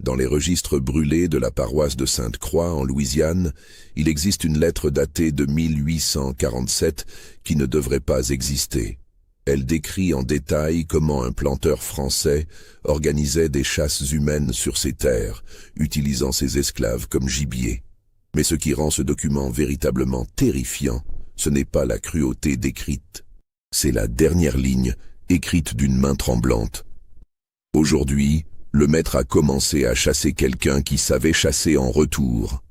Dans les registres brûlés de la paroisse de Sainte-Croix en Louisiane, il existe une lettre datée de 1847 qui ne devrait pas exister. Elle décrit en détail comment un planteur français organisait des chasses humaines sur ses terres, utilisant ses esclaves comme gibier. Mais ce qui rend ce document véritablement terrifiant, ce n'est pas la cruauté décrite. C'est la dernière ligne, écrite d'une main tremblante. Aujourd'hui, le maître a commencé à chasser quelqu'un qui savait chasser en retour.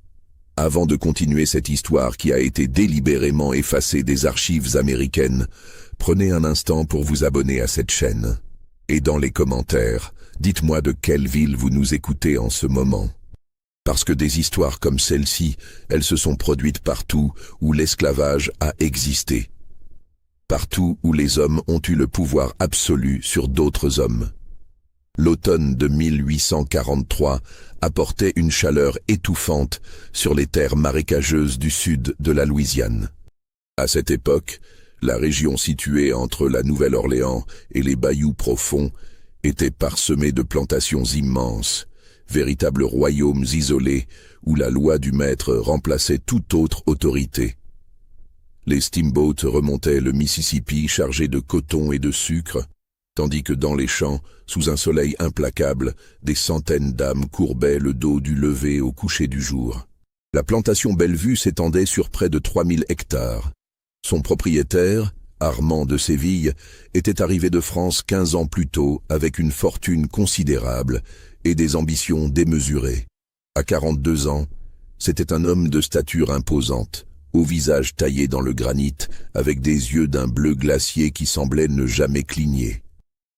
Avant de continuer cette histoire qui a été délibérément effacée des archives américaines, prenez un instant pour vous abonner à cette chaîne. Et dans les commentaires, dites-moi de quelle ville vous nous écoutez en ce moment. Parce que des histoires comme celle-ci, elles se sont produites partout où l'esclavage a existé. Partout où les hommes ont eu le pouvoir absolu sur d'autres hommes. L'automne de 1843 apportait une chaleur étouffante sur les terres marécageuses du sud de la Louisiane. À cette époque, la région située entre la Nouvelle-Orléans et les bayous profonds était parsemée de plantations immenses, véritables royaumes isolés où la loi du maître remplaçait toute autre autorité. Les steamboats remontaient le Mississippi chargés de coton et de sucre, tandis que dans les champs, sous un soleil implacable, des centaines d'âmes courbaient le dos du lever au coucher du jour. La plantation Bellevue s'étendait sur près de 3000 hectares. Son propriétaire, Armand de Séville, était arrivé de France 15 ans plus tôt avec une fortune considérable et des ambitions démesurées. À 42 ans, c'était un homme de stature imposante, au visage taillé dans le granit, avec des yeux d'un bleu glacier qui semblait ne jamais cligner.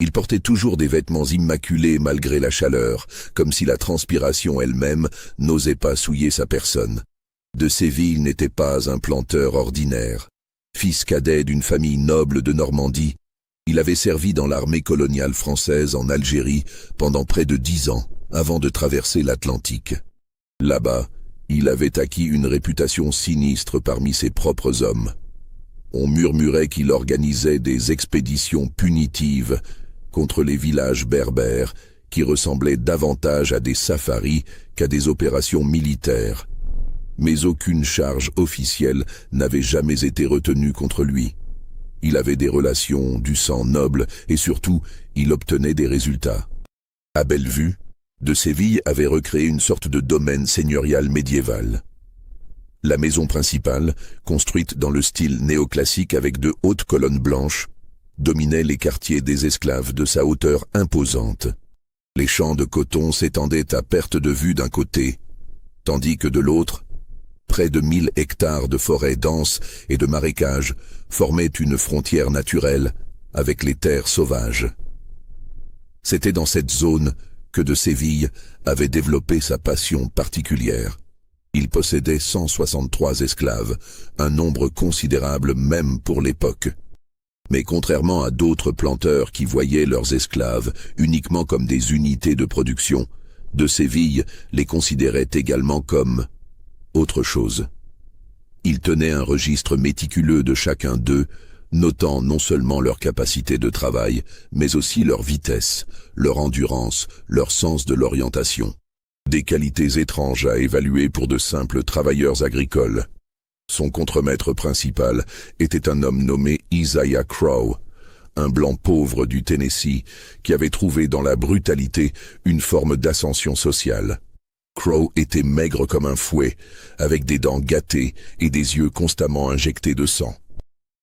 Il portait toujours des vêtements immaculés malgré la chaleur, comme si la transpiration elle-même n'osait pas souiller sa personne. De Séville n'était pas un planteur ordinaire. Fils cadet d'une famille noble de Normandie, il avait servi dans l'armée coloniale française en Algérie pendant près de 10 ans, avant de traverser l'Atlantique. Là-bas, il avait acquis une réputation sinistre parmi ses propres hommes. On murmurait qu'il organisait des expéditions punitives contre les villages berbères qui ressemblaient davantage à des safaris qu'à des opérations militaires. Mais aucune charge officielle n'avait jamais été retenue contre lui. Il avait des relations, du sang noble et surtout, il obtenait des résultats. À Bellevue, de Séville avait recréé une sorte de domaine seigneurial médiéval. La maison principale, construite dans le style néoclassique avec de hautes colonnes blanches, dominait les quartiers des esclaves de sa hauteur imposante. Les champs de coton s'étendaient à perte de vue d'un côté, tandis que de l'autre, près de 1000 hectares de forêts denses et de marécages formaient une frontière naturelle avec les terres sauvages. C'était dans cette zone que de Séville avait développé sa passion particulière. Il possédait 163 esclaves, un nombre considérable même pour l'époque. Mais contrairement à d'autres planteurs qui voyaient leurs esclaves uniquement comme des unités de production, de Séville les considérait également comme autre chose. Il tenait un registre méticuleux de chacun d'eux, notant non seulement leur capacité de travail, mais aussi leur vitesse, leur endurance, leur sens de l'orientation. Des qualités étranges à évaluer pour de simples travailleurs agricoles. Son contremaître principal était un homme nommé Isaiah Crowe, un blanc pauvre du Tennessee qui avait trouvé dans la brutalité une forme d'ascension sociale. Crowe était maigre comme un fouet, avec des dents gâtées et des yeux constamment injectés de sang.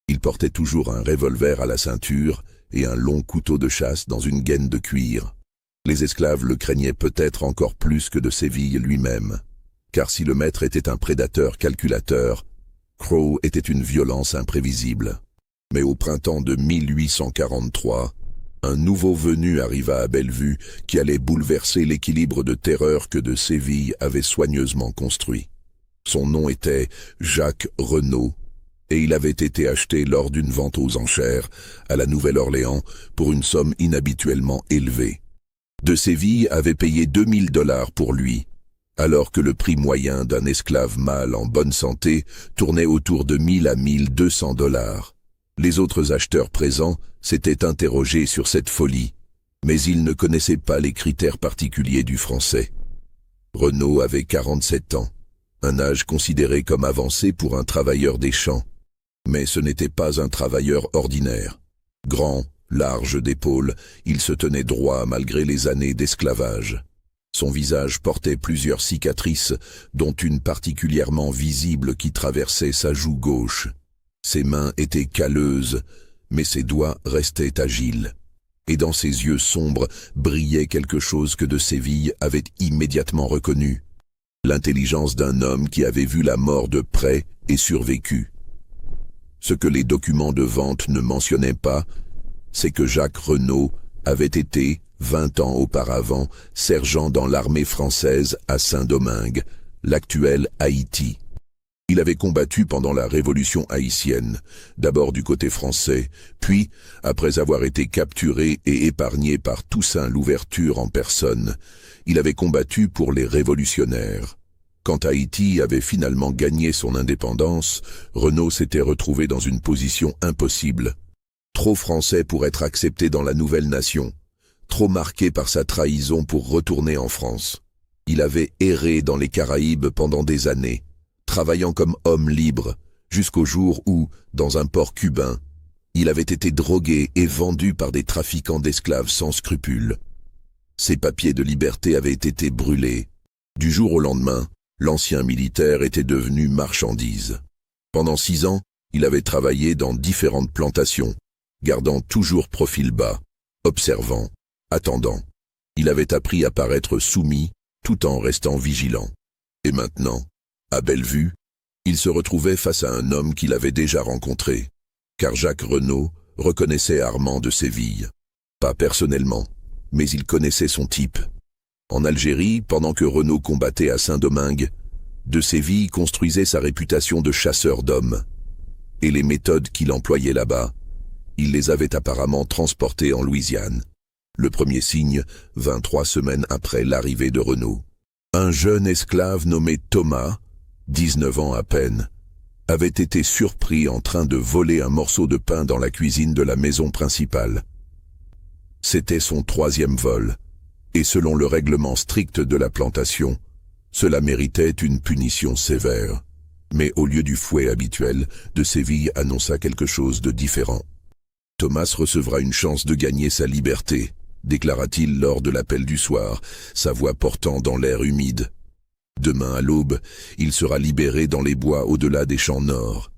Il portait toujours un revolver à la ceinture et un long couteau de chasse dans une gaine de cuir. Les esclaves le craignaient peut-être encore plus que de Séville lui-même, car si le maître était un prédateur calculateur, Crowe était une violence imprévisible. Mais au printemps de 1843, un nouveau venu arriva à Bellevue qui allait bouleverser l'équilibre de terreur que de Séville avait soigneusement construit. Son nom était Jacques Renaud, et il avait été acheté lors d'une vente aux enchères à la Nouvelle-Orléans pour une somme inhabituellement élevée. De Séville avait payé 2000 $ pour lui, alors que le prix moyen d'un esclave mâle en bonne santé tournait autour de 1000 à 1200 $. Les autres acheteurs présents s'étaient interrogés sur cette folie, Mais il ne connaissait pas les critères particuliers du français. Renaud avait 47 ans, un âge considéré comme avancé pour un travailleur des champs. Mais ce n'était pas un travailleur ordinaire. Grand, large d'épaules, il se tenait droit malgré les années d'esclavage. Son visage portait plusieurs cicatrices, dont une particulièrement visible qui traversait sa joue gauche. Ses mains étaient calleuses, mais ses doigts restaient agiles. Et dans ses yeux sombres brillait quelque chose que de Séville avait immédiatement reconnu. L'intelligence d'un homme qui avait vu la mort de près et survécu. Ce que les documents de vente ne mentionnaient pas, c'est que Jacques Renaud avait été, 20 ans auparavant, sergent dans l'armée française à Saint-Domingue, l'actuel Haïti. Il avait combattu pendant la Révolution haïtienne, d'abord du côté français, puis, après avoir été capturé et épargné par Toussaint Louverture en personne, il avait combattu pour les révolutionnaires. Quand Haïti avait finalement gagné son indépendance, Renaud s'était retrouvé dans une position impossible. Trop français pour être accepté dans la nouvelle nation, trop marqué par sa trahison pour retourner en France. Il avait erré dans les Caraïbes pendant des années, travaillant comme homme libre, jusqu'au jour où, dans un port cubain, il avait été drogué et vendu par des trafiquants d'esclaves sans scrupules. Ses papiers de liberté avaient été brûlés. Du jour au lendemain, l'ancien militaire était devenu marchandise. Pendant 6 ans, il avait travaillé dans différentes plantations, gardant toujours profil bas, observant, attendant. Il avait appris à paraître soumis, tout en restant vigilant. Et maintenant, à Bellevue, il se retrouvait face à un homme qu'il avait déjà rencontré, car Jacques Renaud reconnaissait Armand de Séville. Pas personnellement, mais il connaissait son type. En Algérie, pendant que Renaud combattait à Saint-Domingue, de Séville construisait sa réputation de chasseur d'hommes. Et les méthodes qu'il employait là-bas, il les avait apparemment transportées en Louisiane. Le premier signe vint 3 semaines après l'arrivée de Renaud. Un jeune esclave nommé Thomas, 19 ans à peine, avait été surpris en train de voler un morceau de pain dans la cuisine de la maison principale. C'était son 3e vol, et selon le règlement strict de la plantation, cela méritait une punition sévère. Mais au lieu du fouet habituel, de Séville annonça quelque chose de différent. Thomas recevra une chance de gagner sa liberté, déclara-t-il lors de l'appel du soir, sa voix portant dans l'air humide. Demain à l'aube, il sera libéré dans les bois au-delà des champs nord.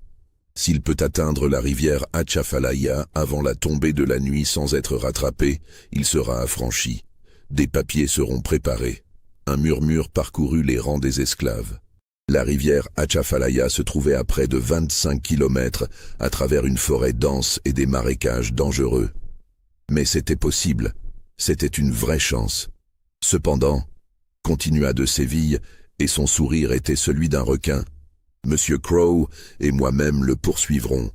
S'il peut atteindre la rivière Atchafalaya avant la tombée de la nuit sans être rattrapé, il sera affranchi. Des papiers seront préparés. Un murmure parcourut les rangs des esclaves. La rivière Atchafalaya se trouvait à près de 25 kilomètres à travers une forêt dense et des marécages dangereux. Mais c'était possible, c'était une vraie chance. Cependant, continua de Séville, et son sourire était celui d'un requin. Monsieur Crow et moi-même le poursuivrons.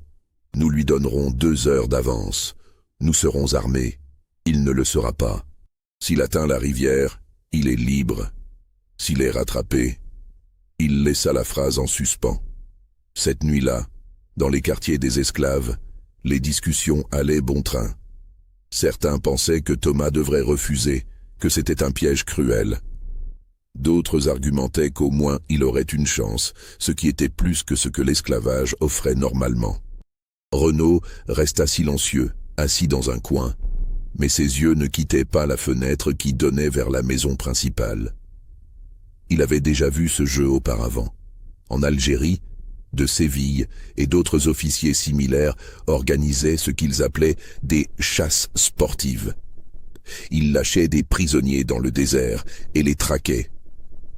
Nous lui donnerons 2 heures d'avance. Nous serons armés. Il ne le sera pas. S'il atteint la rivière, il est libre. S'il est rattrapé, il laissa la phrase en suspens. Cette nuit-là, dans les quartiers des esclaves, les discussions allaient bon train. Certains pensaient que Thomas devrait refuser, que c'était un piège cruel. D'autres argumentaient qu'au moins il aurait une chance, ce qui était plus que ce que l'esclavage offrait normalement. Renaud resta silencieux, assis dans un coin, mais ses yeux ne quittaient pas la fenêtre qui donnait vers la maison principale. Il avait déjà vu ce jeu auparavant. En Algérie, de Séville et d'autres officiers similaires organisaient ce qu'ils appelaient des chasses sportives. Ils lâchaient des prisonniers dans le désert et les traquaient.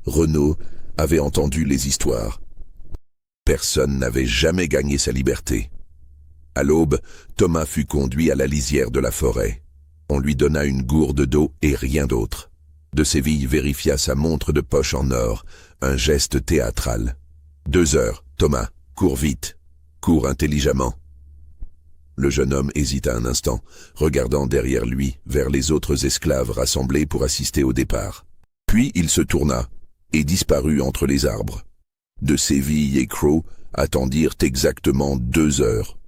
Renaud avait entendu les histoires. Personne n'avait jamais gagné sa liberté. À l'aube, Thomas fut conduit à la lisière de la forêt. On lui donna une gourde d'eau et rien d'autre. De Séville vérifia sa montre de poche en or, un geste théâtral. 2 heures, Thomas, cours vite, cours intelligemment. Le jeune homme hésita un instant, regardant derrière lui vers les autres esclaves rassemblés pour assister au départ. Puis il se tourna et disparut entre les arbres. De Séville et Crow attendirent exactement 2 heures.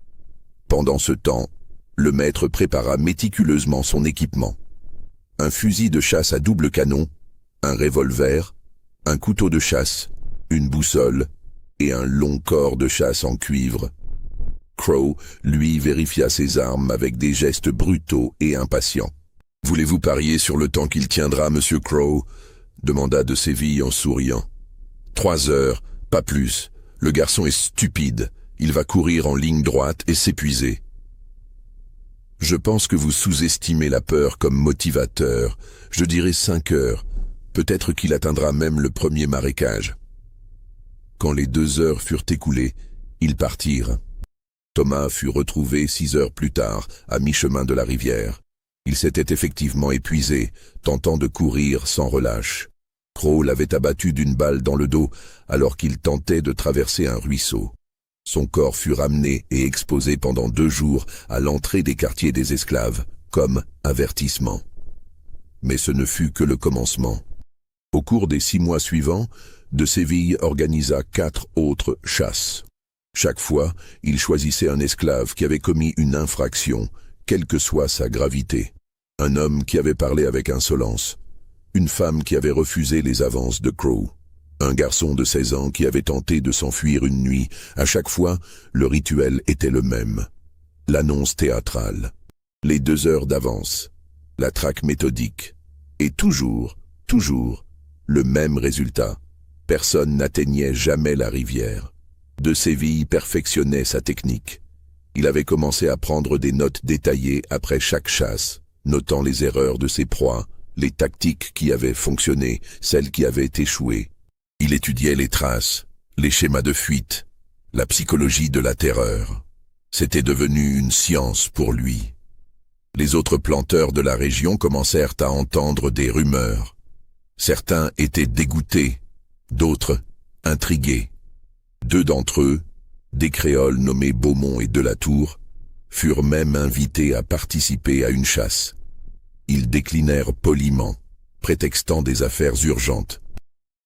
Pendant ce temps, le maître prépara méticuleusement son équipement. un fusil de chasse à double canon, un revolver, un couteau de chasse, une boussole et un long corps de chasse en cuivre. Crow, lui, vérifia ses armes avec des gestes brutaux et impatients. « Voulez-vous parier sur le temps qu'il tiendra, monsieur Crow ?» demanda de Séville en souriant. « 3 heures, pas plus. Le garçon est stupide. Il va courir en ligne droite et s'épuiser. » « Je pense que vous sous-estimez la peur comme motivateur. Je dirais 5 heures. Peut-être qu'il atteindra même le premier marécage. » Quand les 2 heures furent écoulées, ils partirent. Thomas fut retrouvé 6 heures plus tard, à mi-chemin de la rivière. Il s'était effectivement épuisé, tentant de courir sans relâche. Crow l'avait abattu d'une balle dans le dos alors qu'il tentait de traverser un ruisseau. Son corps fut ramené et exposé pendant 2 jours à l'entrée des quartiers des esclaves, comme avertissement. Mais ce ne fut que le commencement. Au cours des 6 mois suivants, de Séville organisa 4 autres chasses. Chaque fois, il choisissait un esclave qui avait commis une infraction, quelle que soit sa gravité. Un homme qui avait parlé avec insolence. Une femme qui avait refusé les avances de Crow. Un garçon de 16 ans qui avait tenté de s'enfuir une nuit. À chaque fois, le rituel était le même. L'annonce théâtrale. Les 2 heures d'avance. La traque méthodique. Et toujours, le même résultat. Personne n'atteignait jamais la rivière. De Séville perfectionnait sa technique. Il avait commencé à prendre des notes détaillées après chaque chasse, notant les erreurs de ses proies, les tactiques qui avaient fonctionné, celles qui avaient échoué. Il étudiait les traces, les schémas de fuite, la psychologie de la terreur. C'était devenu une science pour lui. Les autres planteurs de la région commencèrent à entendre des rumeurs. Certains étaient dégoûtés, d'autres intrigués. 2 d'entre eux, des créoles nommés Beaumont et Delatour, furent même invités à participer à une chasse. Ils déclinèrent poliment, prétextant des affaires urgentes.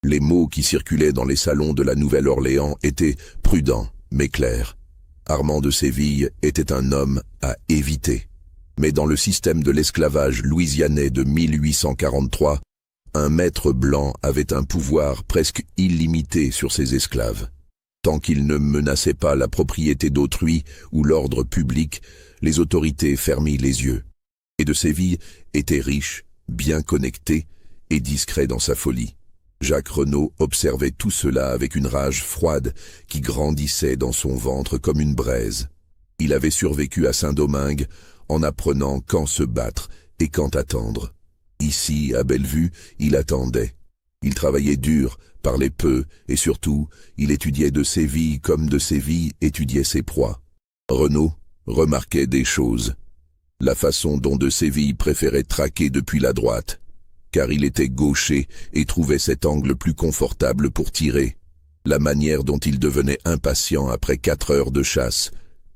Les mots qui circulaient dans les salons de la Nouvelle-Orléans étaient prudents, mais clairs. Armand de Séville était un homme à éviter. Mais dans le système de l'esclavage louisianais de 1843, un maître blanc avait un pouvoir presque illimité sur ses esclaves. Tant qu'il ne menaçait pas la propriété d'autrui ou l'ordre public, les autorités fermaient les yeux. Et de Séville était riche, bien connecté et discret dans sa folie. Jacques Renaud observait tout cela avec une rage froide qui grandissait dans son ventre comme une braise. Il avait survécu à Saint-Domingue en apprenant quand se battre et quand attendre. Ici, à Bellevue, il attendait. Il travaillait dur, parlait peu et surtout, il étudiait de Séville comme de Séville étudiait ses proies. Renaud remarquait des choses. La façon dont de Séville préférait traquer depuis la droite, car il était gaucher et trouvait cet angle plus confortable pour tirer. La manière dont il devenait impatient après 4 heures de chasse,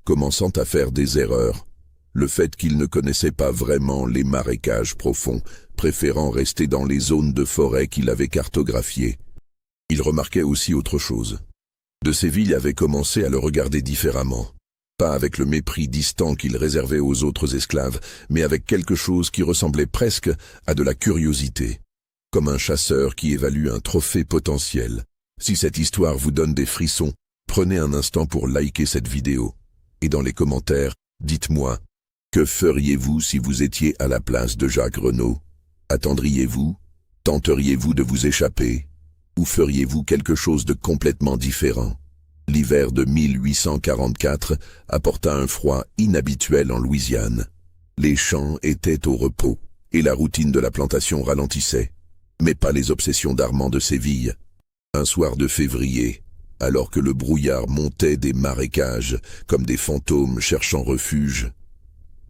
commençant à faire des erreurs. Le fait qu'il ne connaissait pas vraiment les marécages profonds, préférant rester dans les zones de forêt qu'il avait cartographiées. Il remarquait aussi autre chose. De Séville avait commencé à le regarder différemment. Pas avec le mépris distant qu'il réservait aux autres esclaves, mais avec quelque chose qui ressemblait presque à de la curiosité, comme un chasseur qui évalue un trophée potentiel. Si cette histoire vous donne des frissons, prenez un instant pour liker cette vidéo. Et dans les commentaires, dites-moi, que feriez-vous si vous étiez à la place de Jacques Renaud? Attendriez-vous? Tenteriez-vous de vous échapper? Ou feriez-vous quelque chose de complètement différent? L'hiver de 1844 apporta un froid inhabituel en Louisiane. Les champs étaient au repos, et la routine de la plantation ralentissait. Mais pas les obsessions d'Armand de Séville. Un soir de février, alors que le brouillard montait des marécages comme des fantômes cherchant refuge,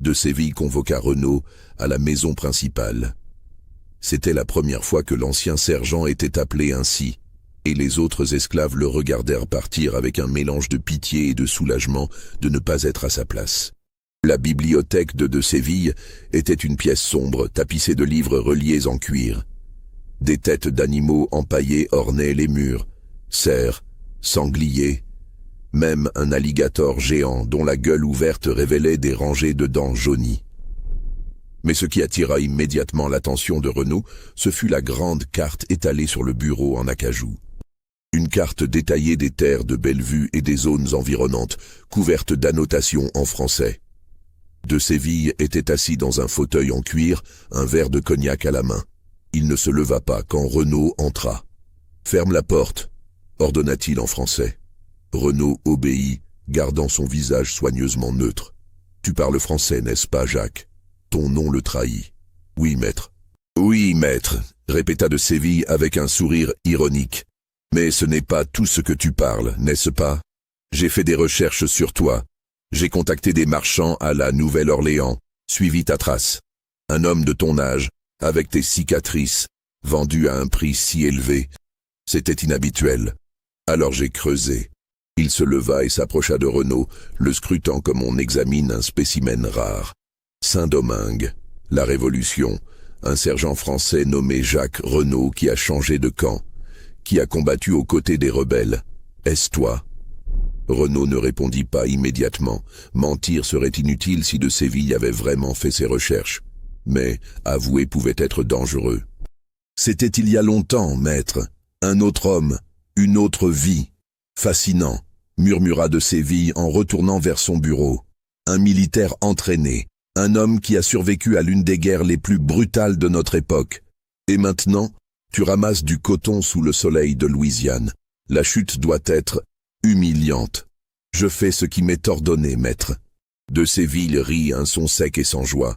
de Séville convoqua Renaud à la maison principale. C'était la première fois que l'ancien sergent était appelé ainsi, et les autres esclaves le regardèrent partir avec un mélange de pitié et de soulagement de ne pas être à sa place. La bibliothèque de Séville était une pièce sombre tapissée de livres reliés en cuir. Des têtes d'animaux empaillés ornaient les murs, cerfs, sangliers, même un alligator géant dont la gueule ouverte révélait des rangées de dents jaunies. Mais ce qui attira immédiatement l'attention de Renaud, ce fut la grande carte étalée sur le bureau en acajou. Une carte détaillée des terres de Bellevue et des zones environnantes, couverte d'annotations en français. De Séville était assis dans un fauteuil en cuir, un verre de cognac à la main. Il ne se leva pas quand Renaud entra. « Ferme la porte », ordonna-t-il en français. Renaud obéit, gardant son visage soigneusement neutre. « Tu parles français, n'est-ce pas, Jacques ? Ton nom le trahit. »« Oui, maître. »« Oui, maître, » répéta de Séville avec un sourire ironique. « Mais ce n'est pas tout ce que tu parles, n'est-ce pas ? J'ai fait des recherches sur toi. J'ai contacté des marchands à la Nouvelle-Orléans, suivi ta trace. Un homme de ton âge, avec tes cicatrices, vendu à un prix si élevé. C'était inhabituel. Alors j'ai creusé. » Il se leva et s'approcha de Renaud, le scrutant comme on examine un spécimen rare. Saint-Domingue, la Révolution, un sergent français nommé Jacques Renaud qui a changé de camp, qui a combattu aux côtés des rebelles. Est-ce toi ? Renaud ne répondit pas immédiatement. Mentir serait inutile si de Séville avait vraiment fait ses recherches. Mais avouer pouvait être dangereux. C'était il y a longtemps, maître. Un autre homme, une autre vie. Fascinant, murmura de Séville en retournant vers son bureau. Un militaire entraîné, un homme qui a survécu à l'une des guerres les plus brutales de notre époque. Et maintenant, tu ramasses du coton sous le soleil de Louisiane. La chute doit être humiliante. Je fais ce qui m'est ordonné, maître. De Séville rit un son sec et sans joie.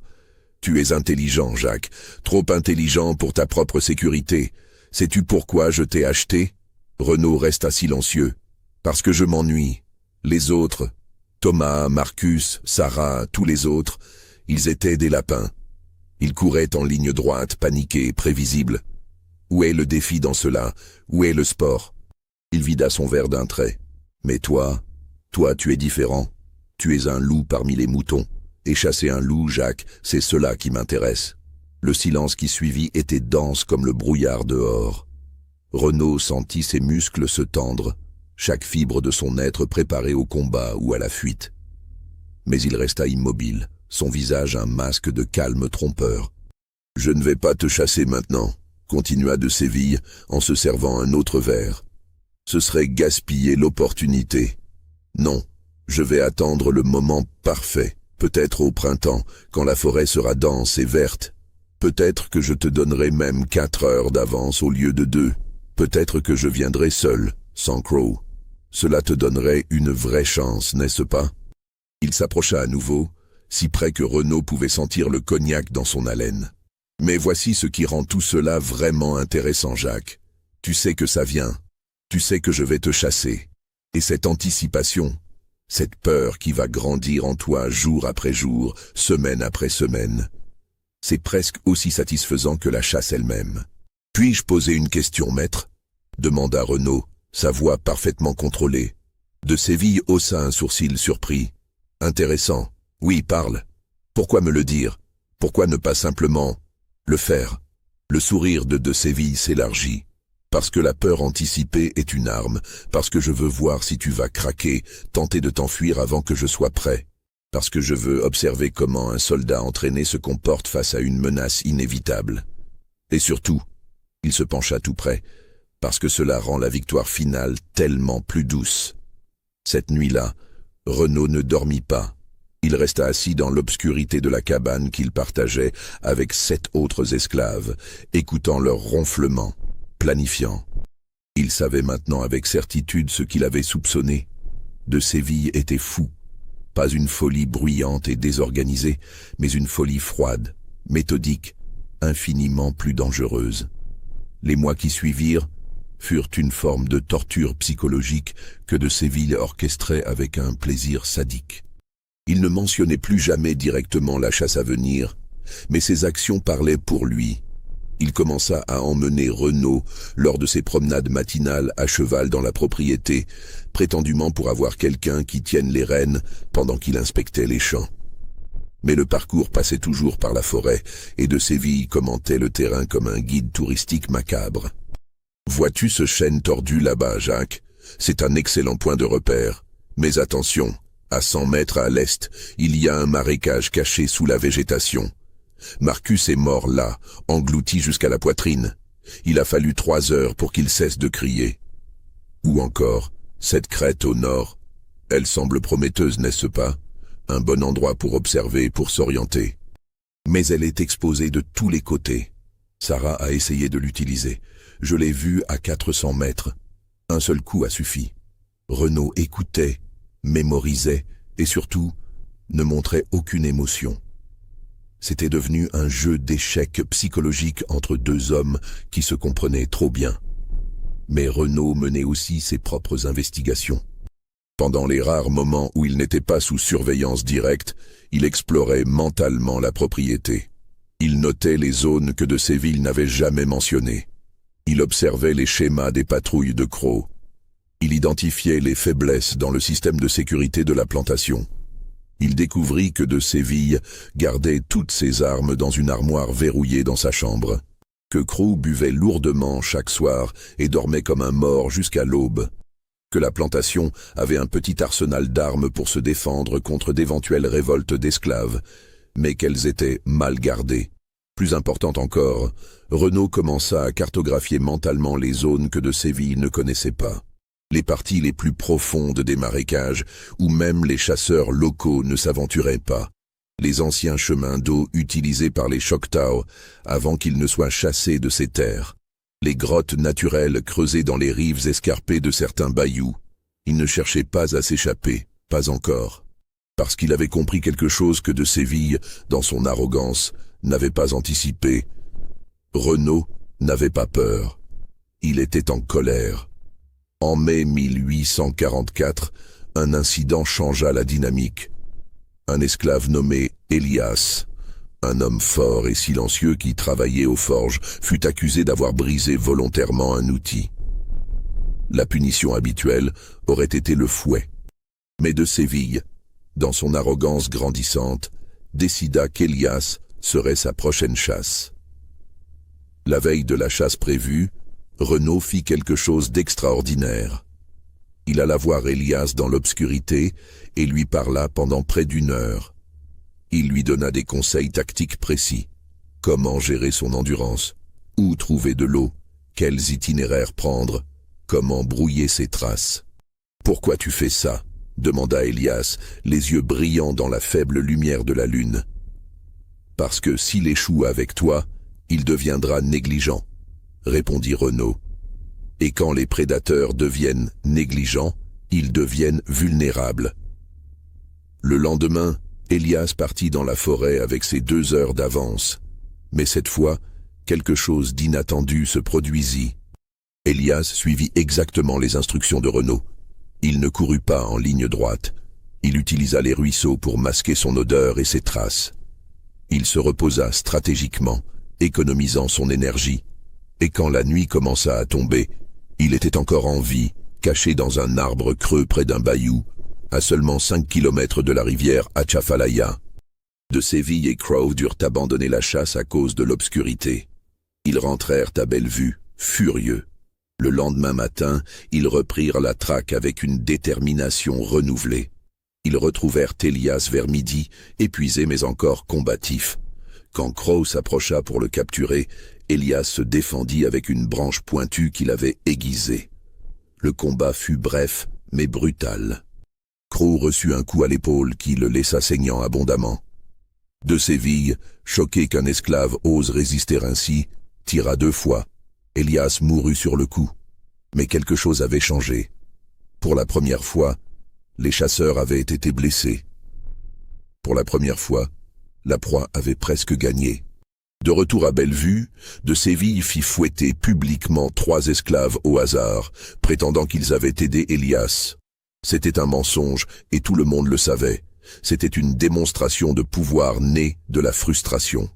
Tu es intelligent, Jacques, trop intelligent pour ta propre sécurité. Sais-tu pourquoi je t'ai acheté ? Renaud resta silencieux. Parce que je m'ennuie. Les autres, Thomas, Marcus, Sarah, tous les autres, ils étaient des lapins. Ils couraient en ligne droite, paniqués, prévisibles. Où est le défi dans cela ? Où est le sport ? Il vida son verre d'un trait. Mais toi, tu es différent. Tu es un loup parmi les moutons. Et chasser un loup, Jacques, c'est cela qui m'intéresse. Le silence qui suivit était dense comme le brouillard dehors. Renaud sentit ses muscles se tendre, chaque fibre de son être préparée au combat ou à la fuite. Mais il resta immobile, son visage un masque de calme trompeur. « Je ne vais pas te chasser maintenant », continua de Séville en se servant un autre verre. « Ce serait gaspiller l'opportunité. Non, je vais attendre le moment parfait, peut-être au printemps, quand la forêt sera dense et verte. Peut-être que je te donnerai même 4 heures d'avance au lieu de 2. Peut-être que je viendrai seul, sans Crow. Cela te donnerait une vraie chance, n'est-ce pas ?» Il s'approcha à nouveau, si près que Renaud pouvait sentir le cognac dans son haleine. « Mais voici ce qui rend tout cela vraiment intéressant, Jacques. Tu sais que ça vient. Tu sais que je vais te chasser. Et cette anticipation, cette peur qui va grandir en toi jour après jour, semaine après semaine, c'est presque aussi satisfaisant que la chasse elle-même. « Puis-je poser une question, maître ?» demanda Renaud, sa voix parfaitement contrôlée. De Séville haussa un sourcil surpris. « Intéressant. Oui, parle. Pourquoi me le dire? Pourquoi ne pas simplement le faire ?» Le sourire de Séville s'élargit. « Parce que la peur anticipée est une arme, parce que je veux voir si tu vas craquer, tenter de t'enfuir avant que je sois prêt. Parce que je veux observer comment un soldat entraîné se comporte face à une menace inévitable. Et surtout, il se pencha tout près, parce que cela rend la victoire finale tellement plus douce. » Cette nuit-là, Renaud ne dormit pas. Il resta assis dans l'obscurité de la cabane qu'il partageait avec 7 autres esclaves, écoutant leurs ronflements, planifiant. Il savait maintenant avec certitude ce qu'il avait soupçonné. De Séville était fou. Pas une folie bruyante et désorganisée, mais une folie froide, méthodique, infiniment plus dangereuse. Les mois qui suivirent furent une forme de torture psychologique que de Séville orchestrait avec un plaisir sadique. Il ne mentionnait plus jamais directement la chasse à venir, mais ses actions parlaient pour lui. Il commença à emmener Renaud lors de ses promenades matinales à cheval dans la propriété, prétendument pour avoir quelqu'un qui tienne les rênes pendant qu'il inspectait les champs. Mais le parcours passait toujours par la forêt, et de Séville commentait le terrain comme un guide touristique macabre. « Vois-tu ce chêne tordu là-bas, Jacques? C'est un excellent point de repère. Mais attention, à 100 mètres à l'est, il y a un marécage caché sous la végétation. Marcus est mort là, englouti jusqu'à la poitrine. Il a fallu 3 heures pour qu'il cesse de crier. Ou encore, cette crête au nord, elle semble prometteuse, n'est-ce pas? Un bon endroit pour observer, pour s'orienter. Mais elle est exposée de tous les côtés. Sarah a essayé de l'utiliser. Je l'ai vue à 400 mètres. Un seul coup a suffi. Renaud écoutait, mémorisait et surtout ne montrait aucune émotion. C'était devenu un jeu d'échecs psychologiques entre deux hommes qui se comprenaient trop bien. Mais Renaud menait aussi ses propres investigations. Pendant les rares moments où il n'était pas sous surveillance directe, il explorait mentalement la propriété. Il notait les zones que de Séville n'avait jamais mentionnées. Il observait les schémas des patrouilles de Crow. Il identifiait les faiblesses dans le système de sécurité de la plantation. Il découvrit que de Séville gardait toutes ses armes dans une armoire verrouillée dans sa chambre, que Crow buvait lourdement chaque soir et dormait comme un mort jusqu'à l'aube, que la plantation avait un petit arsenal d'armes pour se défendre contre d'éventuelles révoltes d'esclaves, mais qu'elles étaient mal gardées. Plus important encore, Renaud commença à cartographier mentalement les zones que de Séville ne connaissait pas. Les parties les plus profondes des marécages, où même les chasseurs locaux ne s'aventuraient pas. Les anciens chemins d'eau utilisés par les Choctaw avant qu'ils ne soient chassés de ces terres. Les grottes naturelles creusées dans les rives escarpées de certains bayous. Il ne cherchait pas à s'échapper, pas encore. Parce qu'il avait compris quelque chose que de Séville, dans son arrogance, n'avait pas anticipé. Renaud n'avait pas peur. Il était en colère. En mai 1844, un incident changea la dynamique. Un esclave nommé Elias, un homme fort et silencieux qui travaillait aux forges, fut accusé d'avoir brisé volontairement un outil. La punition habituelle aurait été le fouet. Mais de Séville, dans son arrogance grandissante, décida qu'Elias serait sa prochaine chasse. La veille de la chasse prévue, Renaud fit quelque chose d'extraordinaire. Il alla voir Elias dans l'obscurité et lui parla pendant près d'1 heure. Il lui donna des conseils tactiques précis. Comment gérer son endurance? Où trouver de l'eau? Quels itinéraires prendre? Comment brouiller ses traces? « Pourquoi tu fais ça ?» demanda Elias, les yeux brillants dans la faible lumière de la lune. « Parce que s'il échoue avec toi, il deviendra négligent. » répondit Renaud. Et quand les prédateurs deviennent négligents, ils deviennent vulnérables. Le lendemain, Elias partit dans la forêt avec ses 2 heures d'avance. Mais cette fois, quelque chose d'inattendu se produisit. Elias suivit exactement les instructions de Renaud. Il ne courut pas en ligne droite. Il utilisa les ruisseaux pour masquer son odeur et ses traces. Il se reposa stratégiquement, économisant son énergie. Et quand la nuit commença à tomber, il était encore en vie, caché dans un arbre creux près d'un bayou, à seulement 5 kilomètres de la rivière Atchafalaya. De Séville et Crow durent abandonner la chasse à cause de l'obscurité. Ils rentrèrent à Bellevue, furieux. Le lendemain matin, ils reprirent la traque avec une détermination renouvelée. Ils retrouvèrent Elias vers midi, épuisé mais encore combatif. Quand Crow s'approcha pour le capturer, Elias se défendit avec une branche pointue qu'il avait aiguisée. Le combat fut bref, mais brutal. Crow reçut un coup à l'épaule qui le laissa saignant abondamment. De Séville, choqué qu'un esclave ose résister ainsi, tira 2 fois. Elias mourut sur le coup. Mais quelque chose avait changé. Pour la première fois, les chasseurs avaient été blessés. Pour la première fois, la proie avait presque gagné. De retour à Bellevue, de Séville fit fouetter publiquement 3 esclaves au hasard, prétendant qu'ils avaient aidé Elias. C'était un mensonge et tout le monde le savait. C'était une démonstration de pouvoir née de la frustration.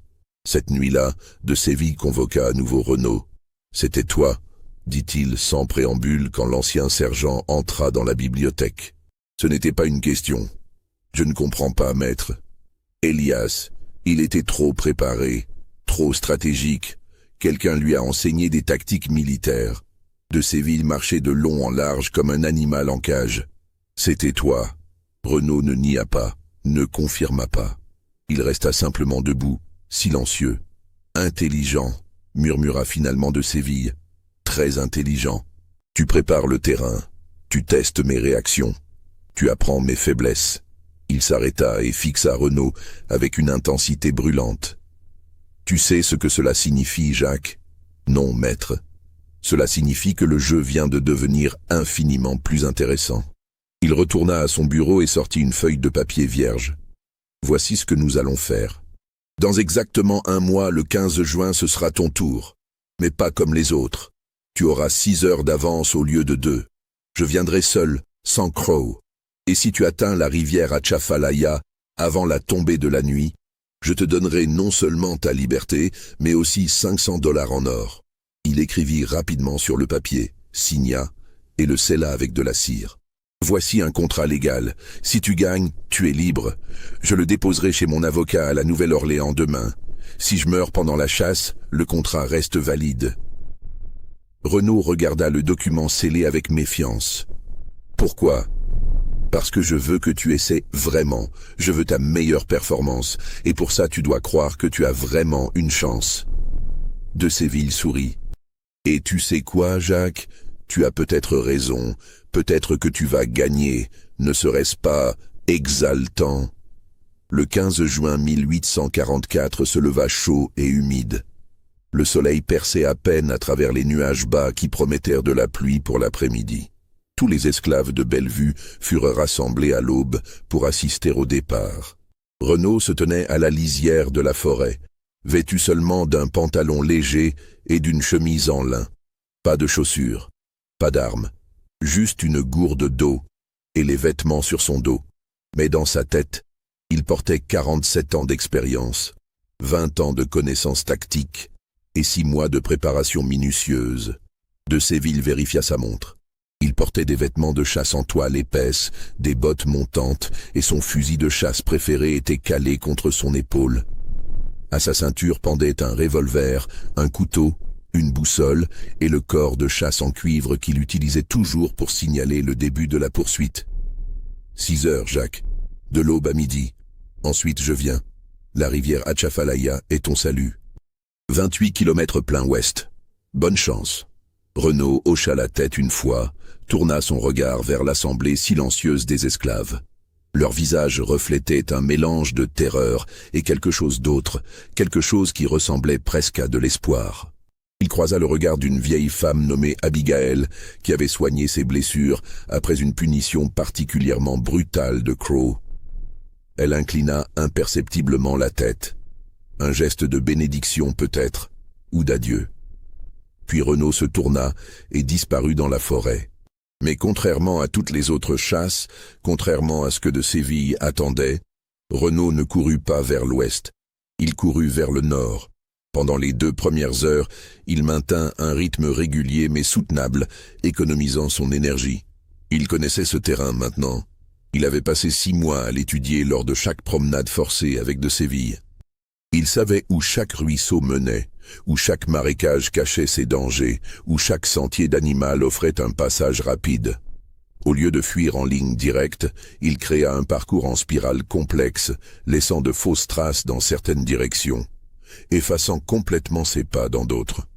Cette nuit-là, de Séville convoqua à nouveau Renaud. « C'était toi », dit-il sans préambule quand l'ancien sergent entra dans la bibliothèque. « Ce n'était pas une question. Je ne comprends pas, maître. Elias, il était trop préparé. Trop stratégique, quelqu'un lui a enseigné des tactiques militaires. De Séville marchait de long en large comme un animal en cage. C'était toi. » Renaud ne nia pas, ne confirma pas. Il resta simplement debout, Silencieux. Intelligent, murmura finalement de Séville. Très intelligent. Tu prépares le terrain. Tu testes mes réactions. Tu apprends mes faiblesses. Il s'arrêta et fixa Renaud avec une intensité brûlante. Tu sais ce que cela signifie, Jacques? Non, maître. Cela signifie que le jeu vient de devenir infiniment plus intéressant. Il retourna à son bureau et sortit une feuille de papier vierge. Voici ce que nous allons faire. Dans exactement 1 mois, le 15 juin, ce sera ton tour. Mais pas comme les autres. Tu auras 6 heures d'avance au lieu de 2. Je viendrai seul, sans Crow. Et si tu atteins la rivière Atchafalaya avant la tombée de la nuit, je te donnerai non seulement ta liberté, mais aussi $500 en or. Il écrivit rapidement sur le papier, signa, et le scella avec de la cire. Voici un contrat légal. Si tu gagnes, tu es libre. Je le déposerai chez mon avocat à la Nouvelle-Orléans demain. Si je meurs pendant la chasse, le contrat reste valide. Renaud regarda le document scellé avec méfiance. Pourquoi? Parce que je veux que tu essaies vraiment. Je veux ta meilleure performance. Et pour ça, tu dois croire que tu as vraiment une chance. De Séville sourit. Et tu sais quoi, Jacques? Tu as peut-être raison. Peut-être que tu vas gagner. Ne serait-ce pas exaltant? Le 15 juin 1844 se leva chaud et humide. Le soleil perçait à peine à travers les nuages bas qui promettèrent de la pluie pour l'après-midi. Tous les esclaves de Bellevue furent rassemblés à l'aube pour assister au départ. Renaud se tenait à la lisière de la forêt, vêtu seulement d'un pantalon léger et d'une chemise en lin. Pas de chaussures, pas d'armes, juste une gourde d'eau et les vêtements sur son dos. Mais dans sa tête, il portait 47 ans d'expérience, 20 ans de connaissances tactiques et 6 mois de préparation minutieuse. De Séville vérifia sa montre. Il portait des vêtements de chasse en toile épaisse, des bottes montantes, et son fusil de chasse préféré était calé contre son épaule. À sa ceinture pendait un revolver, un couteau, une boussole et le corps de chasse en cuivre qu'il utilisait toujours pour signaler le début de la poursuite. 6 heures, Jacques. De l'aube à midi. Ensuite, je viens. La rivière Atchafalaya est ton salut. 28 kilomètres plein ouest. Bonne chance. Renaud hocha la tête une fois, tourna son regard vers l'assemblée silencieuse des esclaves. Leurs visages reflétaient un mélange de terreur et quelque chose d'autre, quelque chose qui ressemblait presque à de l'espoir. Il croisa le regard d'une vieille femme nommée Abigail, qui avait soigné ses blessures après une punition particulièrement brutale de Crow. Elle inclina imperceptiblement la tête. Un geste de bénédiction peut-être, ou d'adieu. Puis Renaud se tourna et disparut dans la forêt. Mais contrairement à toutes les autres chasses, contrairement à ce que de Séville attendait, Renaud ne courut pas vers l'ouest. Il courut vers le nord. Pendant les 2 premières heures, il maintint un rythme régulier mais soutenable, économisant son énergie. Il connaissait ce terrain maintenant. Il avait passé 6 mois à l'étudier lors de chaque promenade forcée avec de Séville. Il savait où chaque ruisseau menait, où chaque marécage cachait ses dangers, où chaque sentier d'animal offrait un passage rapide. Au lieu de fuir en ligne directe, il créa un parcours en spirale complexe, laissant de fausses traces dans certaines directions, effaçant complètement ses pas dans d'autres.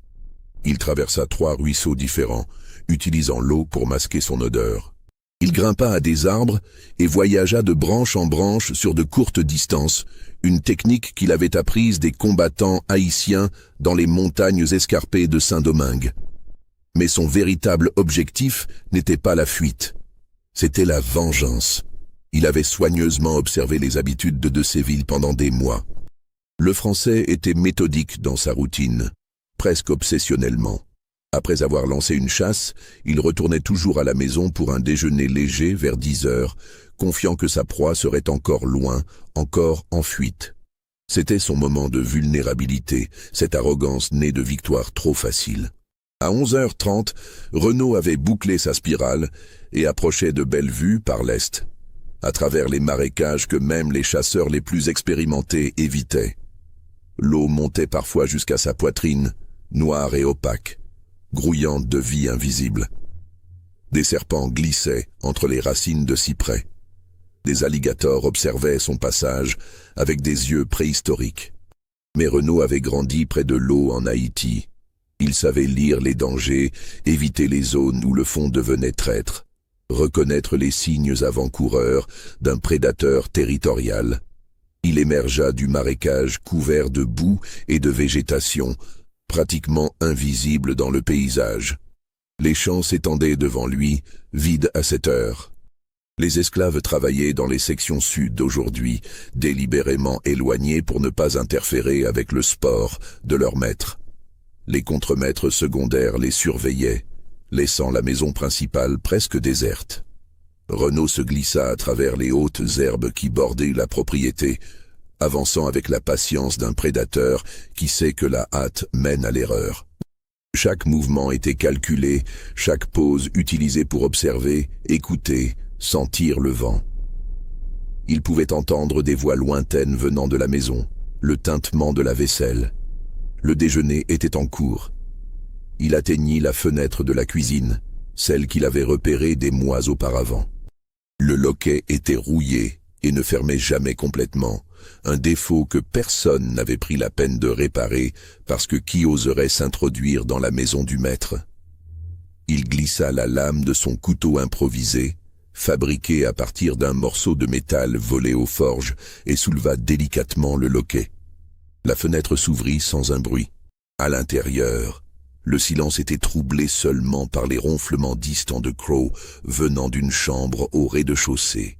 Il traversa 3 ruisseaux différents, utilisant l'eau pour masquer son odeur. Il grimpa à des arbres et voyagea de branche en branche sur de courtes distances, une technique qu'il avait apprise des combattants haïtiens dans les montagnes escarpées de Saint-Domingue. Mais son véritable objectif n'était pas la fuite, c'était la vengeance. Il avait soigneusement observé les habitudes de Séville pendant des mois. Le Français était méthodique dans sa routine, presque obsessionnellement. Après avoir lancé une chasse, il retournait toujours à la maison pour un déjeuner léger vers 10 heures, confiant que sa proie serait encore loin, encore en fuite. C'était son moment de vulnérabilité, cette arrogance née de victoires trop faciles. À 11h30, Renaud avait bouclé sa spirale et approchait de Bellevue par l'est, à travers les marécages que même les chasseurs les plus expérimentés évitaient. L'eau montait parfois jusqu'à sa poitrine, noire et opaque, grouillante de vie invisible. Des serpents glissaient entre les racines de cyprès. Des alligators observaient son passage avec des yeux préhistoriques. Mais Renaud avait grandi près de l'eau en Haïti. Il savait lire les dangers, éviter les zones où le fond devenait traître, reconnaître les signes avant-coureurs d'un prédateur territorial. Il émergea du marécage couvert de boue et de végétation, pratiquement invisible dans le paysage. Les champs s'étendaient devant lui, vides à cette heure. Les esclaves travaillaient dans les sections sud d'aujourd'hui, délibérément éloignés pour ne pas interférer avec le sport de leur maître. Les contremaîtres secondaires les surveillaient, laissant la maison principale presque déserte. Renaud se glissa à travers les hautes herbes qui bordaient la propriété, avançant avec la patience d'un prédateur qui sait que la hâte mène à l'erreur. Chaque mouvement était calculé, chaque pause utilisée pour observer, écouter, sentir le vent. Il pouvait entendre des voix lointaines venant de la maison, le tintement de la vaisselle. Le déjeuner était en cours. Il atteignit la fenêtre de la cuisine, celle qu'il avait repérée des mois auparavant. Le loquet était rouillé et ne fermait jamais complètement, un défaut que personne n'avait pris la peine de réparer parce que qui oserait s'introduire dans la maison du maître? Il glissa la lame de son couteau improvisé, fabriqué à partir d'un morceau de métal volé aux forges, et souleva délicatement le loquet. La fenêtre s'ouvrit sans un bruit. À l'intérieur, le silence était troublé seulement par les ronflements distants de Crow venant d'une chambre au rez-de-chaussée.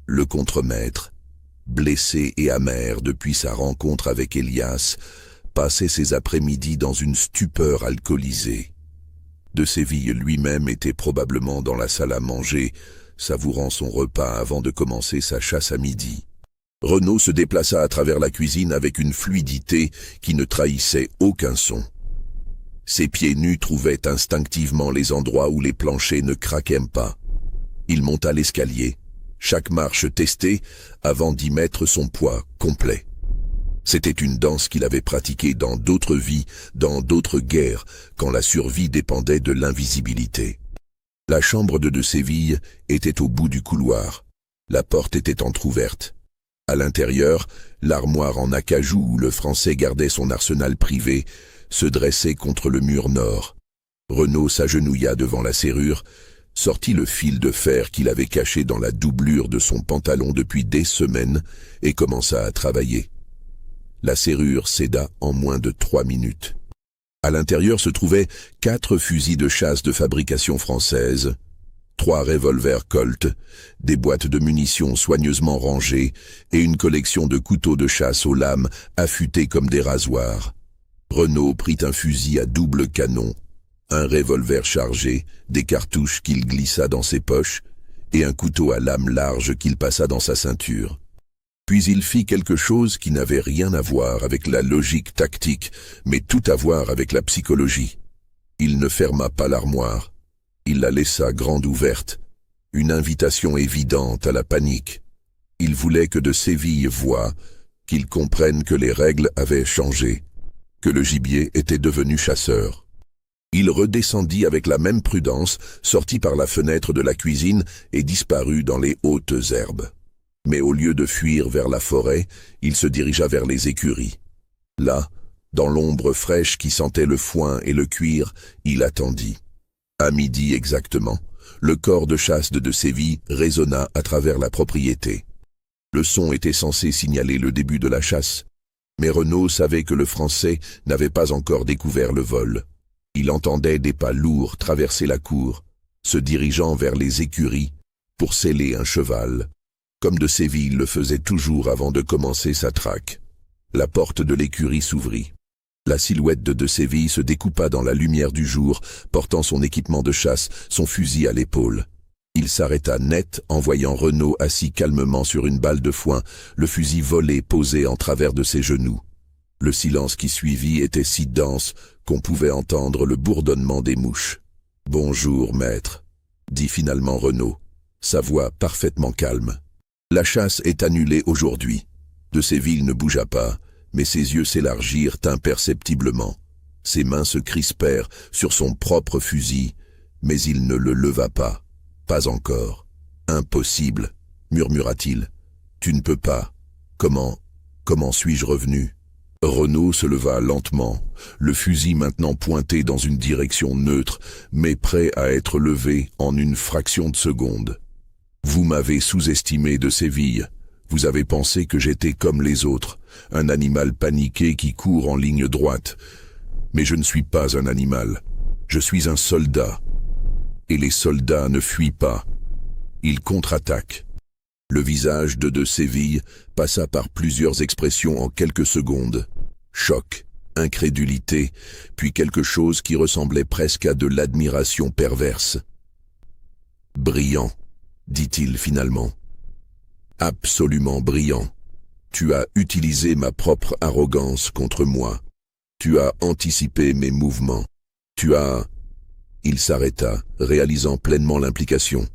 Le contremaître, blessé et amer depuis sa rencontre avec Elias, passait ses après-midi dans une stupeur alcoolisée. De Séville lui-même était probablement dans la salle à manger, savourant son repas avant de commencer sa chasse à midi. Renaud se déplaça à travers la cuisine avec une fluidité qui ne trahissait aucun son. Ses pieds nus trouvaient instinctivement les endroits où les planchers ne craquaient pas. Il monta l'escalier, chaque marche testée avant d'y mettre son poids complet. C'était une danse qu'il avait pratiquée dans d'autres vies, dans d'autres guerres, quand la survie dépendait de l'invisibilité. La chambre de Séville était au bout du couloir. La porte était entr'ouverte. À l'intérieur, l'armoire en acajou où le Français gardait son arsenal privé se dressait contre le mur nord. Renaud s'agenouilla devant la serrure, sortit le fil de fer qu'il avait caché dans la doublure de son pantalon depuis des semaines et commença à travailler. La serrure céda en moins de 3 minutes. À l'intérieur se trouvaient 4 fusils de chasse de fabrication française, 3 revolvers Colt, des boîtes de munitions soigneusement rangées et une collection de couteaux de chasse aux lames affûtées comme des rasoirs. Renaud prit un fusil à double canon, un revolver chargé, des cartouches qu'il glissa dans ses poches et un couteau à lame large qu'il passa dans sa ceinture. Puis il fit quelque chose qui n'avait rien à voir avec la logique tactique, mais tout à voir avec la psychologie. Il ne ferma pas l'armoire. Il la laissa grande ouverte, une invitation évidente à la panique. Il voulait que de Séville voie, qu'il comprenne que les règles avaient changé, que le gibier était devenu chasseur. Il redescendit avec la même prudence, sortit par la fenêtre de la cuisine et disparut dans les hautes herbes. Mais au lieu de fuir vers la forêt, il se dirigea vers les écuries. Là, dans l'ombre fraîche qui sentait le foin et le cuir, il attendit. À midi exactement, le corps de chasse de Séville résonna à travers la propriété. Le son était censé signaler le début de la chasse, mais Renaud savait que le Français n'avait pas encore découvert le vol. Il entendait des pas lourds traverser la cour, se dirigeant vers les écuries pour sceller un cheval, comme Séville le faisait toujours avant de commencer sa traque. La porte de l'écurie s'ouvrit. La silhouette de Séville se découpa dans la lumière du jour, portant son équipement de chasse, son fusil à l'épaule. Il s'arrêta net en voyant Renaud assis calmement sur une balle de foin, le fusil volé posé en travers de ses genoux. Le silence qui suivit était si dense qu'on pouvait entendre le bourdonnement des mouches. « Bonjour, maître », dit finalement Renaud, sa voix parfaitement calme. « La chasse est annulée aujourd'hui. » Séville ne bougea pas, mais ses yeux s'élargirent imperceptiblement. Ses mains se crispèrent sur son propre fusil, mais il ne le leva pas. « Pas encore. »« Impossible, » murmura-t-il. « Tu ne peux pas. Comment suis-je revenu ?» Renaud se leva lentement, le fusil maintenant pointé dans une direction neutre, mais prêt à être levé en une fraction de seconde. Vous m'avez sous-estimé de Séville. Vous avez pensé que j'étais comme les autres, un animal paniqué qui court en ligne droite. Mais je ne suis pas un animal. Je suis un soldat. Et les soldats ne fuient pas. Ils contre-attaquent. Le visage de Séville passa par plusieurs expressions en quelques secondes. Choc, incrédulité, puis quelque chose qui ressemblait presque à de l'admiration perverse. « Brillant », dit-il finalement. « Absolument brillant. Tu as utilisé ma propre arrogance contre moi. Tu as anticipé mes mouvements. Tu as... » Il s'arrêta, réalisant pleinement l'implication.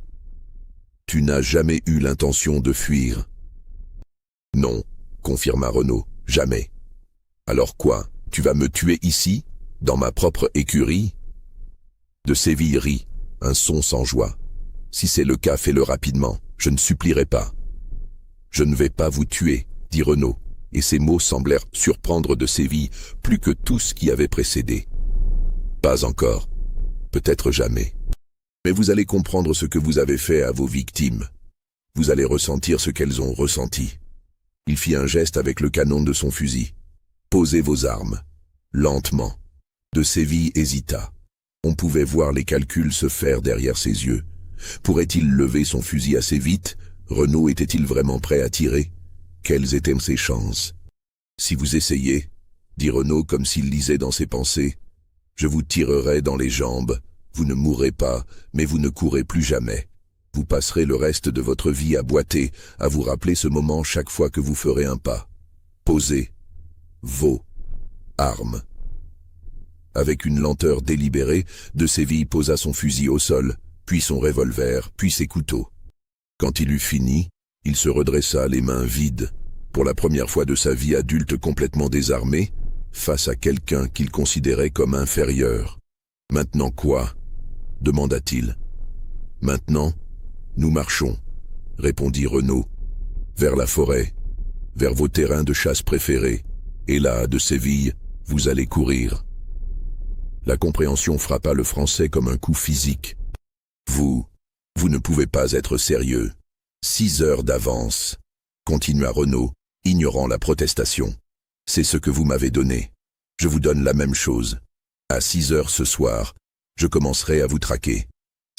« Tu n'as jamais eu l'intention de fuir. »« Non, » confirma Renaud, « jamais. »« Alors quoi, tu vas me tuer ici, dans ma propre écurie ?» De Séville rit, un son sans joie. « Si c'est le cas, fais-le rapidement, je ne supplierai pas. »« Je ne vais pas vous tuer, » dit Renaud, et ces mots semblèrent surprendre de Séville plus que tout ce qui avait précédé. « Pas encore, peut-être jamais. Mais vous allez comprendre ce que vous avez fait à vos victimes. Vous allez ressentir ce qu'elles ont ressenti. » Il fit un geste avec le canon de son fusil. « Posez vos armes. » Lentement. De Séville hésita. On pouvait voir les calculs se faire derrière ses yeux. Pourrait-il lever son fusil assez vite? Renaud était-il vraiment prêt à tirer? Quelles étaient ses chances? « Si vous essayez, » dit Renaud comme s'il lisait dans ses pensées, « je vous tirerai dans les jambes. Vous ne mourrez pas, mais vous ne courrez plus jamais. Vous passerez le reste de votre vie à boiter, à vous rappeler ce moment chaque fois que vous ferez un pas. Posez vos armes. » Avec une lenteur délibérée, De Séville posa son fusil au sol, puis son revolver, puis ses couteaux. Quand il eut fini, il se redressa les mains vides, pour la première fois de sa vie adulte complètement désarmé, face à quelqu'un qu'il considérait comme inférieur. « Maintenant quoi ?» demanda-t-il. « Maintenant, nous marchons, » répondit Renaud, « vers la forêt, vers vos terrains de chasse préférés, et là, de Séville, vous allez courir. » La compréhension frappa le Français comme un coup physique. « Vous ne pouvez pas être sérieux. 6 heures d'avance, » continua Renaud, ignorant la protestation. « C'est ce que vous m'avez donné. Je vous donne la même chose. À 6 heures ce soir, je commencerai à vous traquer.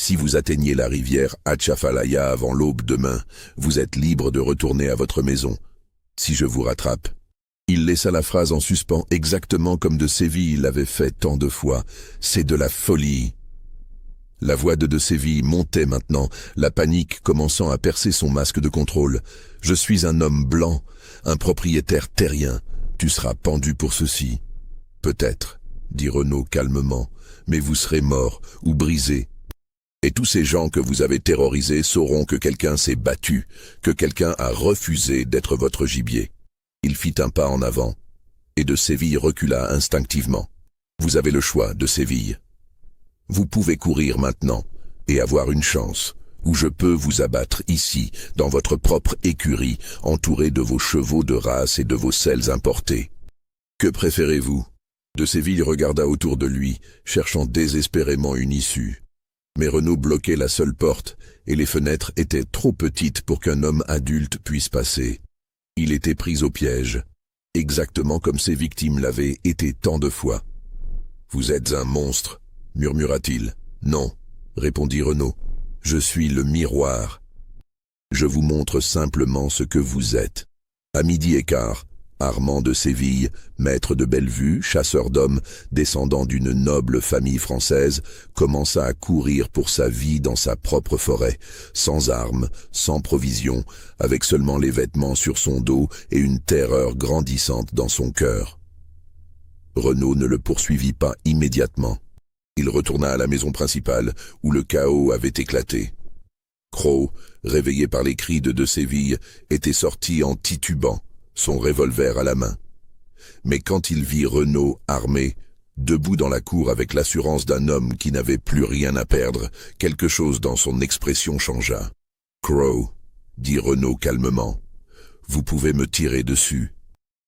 Si vous atteignez la rivière Atchafalaya avant l'aube demain, vous êtes libre de retourner à votre maison. Si je vous rattrape... » Il laissa la phrase en suspens exactement comme De Séville l'avait fait tant de fois. « C'est de la folie !» La voix de Séville montait maintenant, la panique commençant à percer son masque de contrôle. « Je suis un homme blanc, un propriétaire terrien. Tu seras pendu pour ceci. »« Peut-être, » dit Renaud calmement, « mais vous serez mort ou brisé. Et tous ces gens que vous avez terrorisés sauront que quelqu'un s'est battu, que quelqu'un a refusé d'être votre gibier. » Il fit un pas en avant, et De Séville recula instinctivement. « Vous avez le choix, De Séville. Vous pouvez courir maintenant et avoir une chance, ou je peux vous abattre ici, dans votre propre écurie, entouré de vos chevaux de race et de vos selles importées. Que préférez-vous » De Séville regarda autour de lui, cherchant désespérément une issue. Mais Renaud bloquait la seule porte, et les fenêtres étaient trop petites pour qu'un homme adulte puisse passer. Il était pris au piège, exactement comme ses victimes l'avaient été tant de fois. « Vous êtes un monstre » murmura-t-il. « Non » répondit Renaud. « Je suis le miroir. Je vous montre simplement ce que vous êtes. » À 12h15, Armand de Séville, maître de Bellevue, chasseur d'hommes, descendant d'une noble famille française, commença à courir pour sa vie dans sa propre forêt, sans armes, sans provisions, avec seulement les vêtements sur son dos et une terreur grandissante dans son cœur. Renaud ne le poursuivit pas immédiatement. Il retourna à la maison principale, où le chaos avait éclaté. Cros, réveillé par les cris de Séville, était sorti en titubant, son revolver à la main. Mais quand il vit Renaud armé, debout dans la cour avec l'assurance d'un homme qui n'avait plus rien à perdre, quelque chose dans son expression changea. « Crow, » dit Renaud calmement, « vous pouvez me tirer dessus.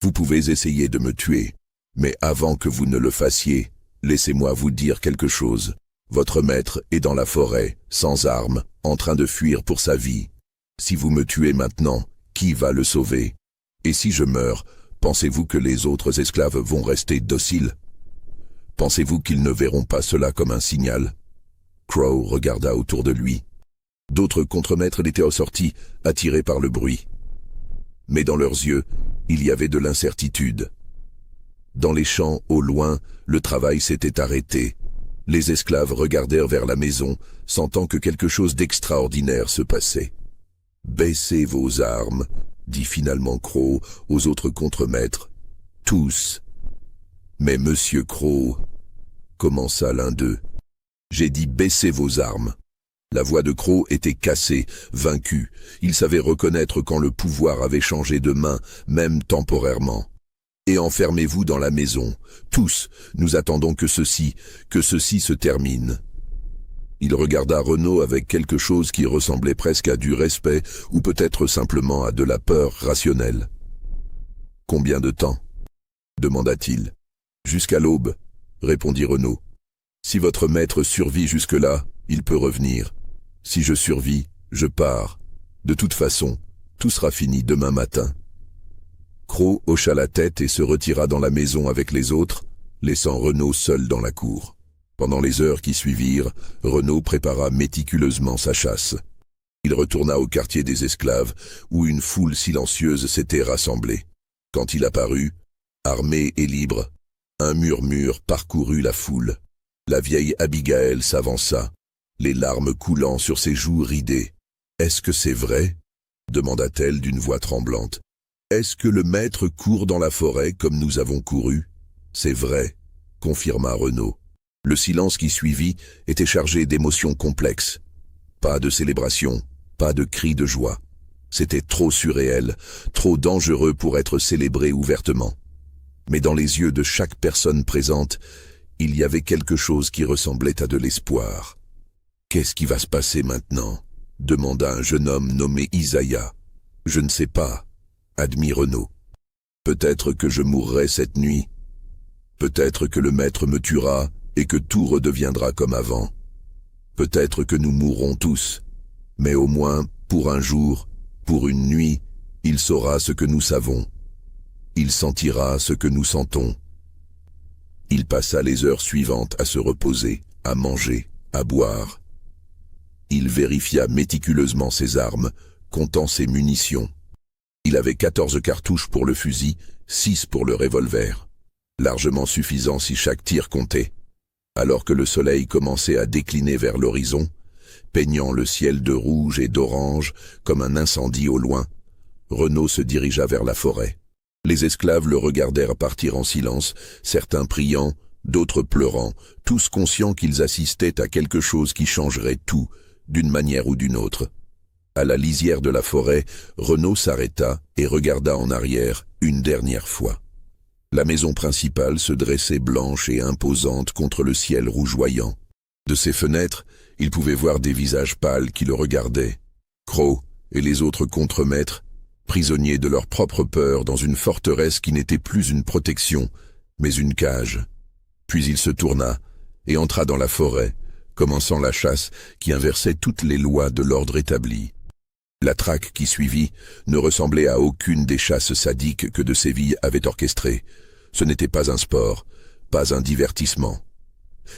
Vous pouvez essayer de me tuer, mais avant que vous ne le fassiez, laissez-moi vous dire quelque chose. Votre maître est dans la forêt, sans armes, en train de fuir pour sa vie. Si vous me tuez maintenant, qui va le sauver? Et si je meurs, pensez-vous que les autres esclaves vont rester dociles? Pensez-vous qu'ils ne verront pas cela comme un signal? Crow regarda autour de lui. D'autres contremaîtres l'étaient sortis, attirés par le bruit. Mais dans leurs yeux, il y avait de l'incertitude. Dans les champs, au loin, le travail s'était arrêté. Les esclaves regardèrent vers la maison, sentant que quelque chose d'extraordinaire se passait. « Baissez vos armes », dit finalement Crow aux autres contremaîtres. « Tous. »« Mais monsieur Crow, » commença l'un d'eux. « J'ai dit baissez vos armes. » La voix de Crow était cassée, vaincu. Il savait reconnaître quand le pouvoir avait changé de main, même temporairement. « Et enfermez-vous dans la maison. Tous, nous attendons que ceci se termine. » Il regarda Renaud avec quelque chose qui ressemblait presque à du respect ou peut-être simplement à de la peur rationnelle. « Combien de temps ?» demanda-t-il. « Jusqu'à l'aube, » répondit Renaud. « Si votre maître survit jusque-là, il peut revenir. Si je survis, je pars. De toute façon, tout sera fini demain matin. » Crow hocha la tête et se retira dans la maison avec les autres, laissant Renaud seul dans la cour. Pendant les heures qui suivirent, Renaud prépara méticuleusement sa chasse. Il retourna au quartier des esclaves, où une foule silencieuse s'était rassemblée. Quand il apparut, armé et libre, un murmure parcourut la foule. La vieille Abigail s'avança, les larmes coulant sur ses joues ridées. « Est-ce que c'est vrai ?» demanda-t-elle d'une voix tremblante. « Est-ce que le maître court dans la forêt comme nous avons couru ?»« C'est vrai », confirma Renaud. Le silence qui suivit était chargé d'émotions complexes. Pas de célébration, pas de cris de joie. C'était trop surréel, trop dangereux pour être célébré ouvertement. Mais dans les yeux de chaque personne présente, il y avait quelque chose qui ressemblait à de l'espoir. « Qu'est-ce qui va se passer maintenant ?» demanda un jeune homme nommé Isaiah. « Je ne sais pas, » admit Renaud. « Peut-être que je mourrai cette nuit. Peut-être que le maître me tuera et que tout redeviendra comme avant. Peut-être que nous mourrons tous, mais au moins, pour un jour, pour une nuit, il saura ce que nous savons. Il sentira ce que nous sentons. » Il passa les heures suivantes à se reposer, à manger, à boire. Il vérifia méticuleusement ses armes, comptant ses munitions. Il avait 14 cartouches pour le fusil, 6 pour le revolver. Largement suffisant si chaque tir comptait. Alors que le soleil commençait à décliner vers l'horizon, peignant le ciel de rouge et d'orange comme un incendie au loin, Renaud se dirigea vers la forêt. Les esclaves le regardèrent partir en silence, certains priant, d'autres pleurant, tous conscients qu'ils assistaient à quelque chose qui changerait tout, d'une manière ou d'une autre. À la lisière de la forêt, Renaud s'arrêta et regarda en arrière une dernière fois. La maison principale se dressait blanche et imposante contre le ciel rougeoyant. De ses fenêtres, il pouvait voir des visages pâles qui le regardaient. Crow et les autres contremaîtres, prisonniers de leur propre peur dans une forteresse qui n'était plus une protection, mais une cage. Puis il se tourna et entra dans la forêt, commençant la chasse qui inversait toutes les lois de l'ordre établi. La traque qui suivit ne ressemblait à aucune des chasses sadiques que de Séville avait orchestrées. Ce n'était pas un sport, pas un divertissement.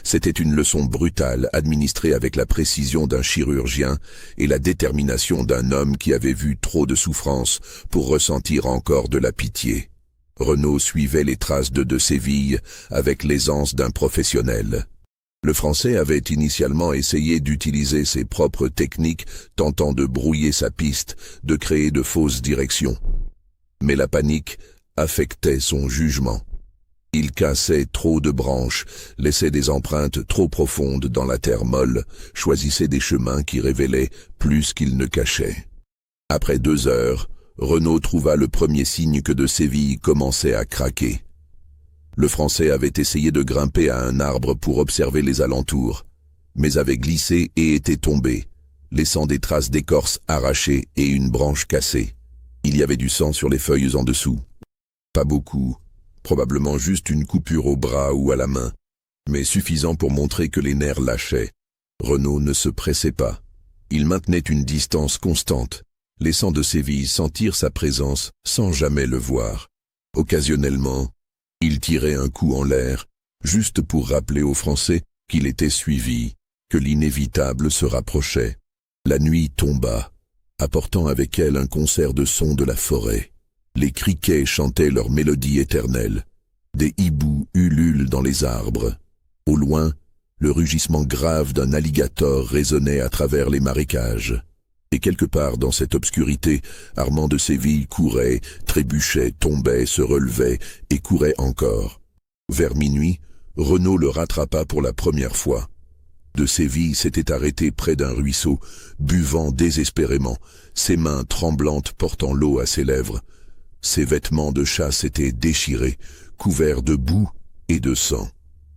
C'était une leçon brutale administrée avec la précision d'un chirurgien et la détermination d'un homme qui avait vu trop de souffrance pour ressentir encore de la pitié. Renaud suivait les traces de Séville avec l'aisance d'un professionnel. Le Français avait initialement essayé d'utiliser ses propres techniques, tentant de brouiller sa piste, de créer de fausses directions. Mais la panique affectait son jugement. Il cassait trop de branches, laissait des empreintes trop profondes dans la terre molle, choisissait des chemins qui révélaient plus qu'ils ne cachaient. Après 2 heures, Renaud trouva le premier signe que Séville commençait à craquer. Le Français avait essayé de grimper à un arbre pour observer les alentours, mais avait glissé et était tombé, laissant des traces d'écorce arrachées et une branche cassée. Il y avait du sang sur les feuilles en dessous. Pas beaucoup, probablement juste une coupure au bras ou à la main, mais suffisant pour montrer que les nerfs lâchaient. Renaud ne se pressait pas. Il maintenait une distance constante, laissant de Séville sentir sa présence sans jamais le voir. Occasionnellement, il tirait un coup en l'air, juste pour rappeler aux Français qu'il était suivi, que l'inévitable se rapprochait. La nuit tomba, apportant avec elle un concert de sons de la forêt. Les criquets chantaient leur mélodie éternelle. Des hiboux ululent dans les arbres. Au loin, le rugissement grave d'un alligator résonnait à travers les marécages. Et quelque part dans cette obscurité, Armand de Séville courait, trébuchait, tombait, se relevait et courait encore. Vers minuit, Renaud le rattrapa pour la première fois. De Séville s'était arrêté près d'un ruisseau, buvant désespérément, ses mains tremblantes portant l'eau à ses lèvres. Ses vêtements de chasse étaient déchirés, couverts de boue et de sang.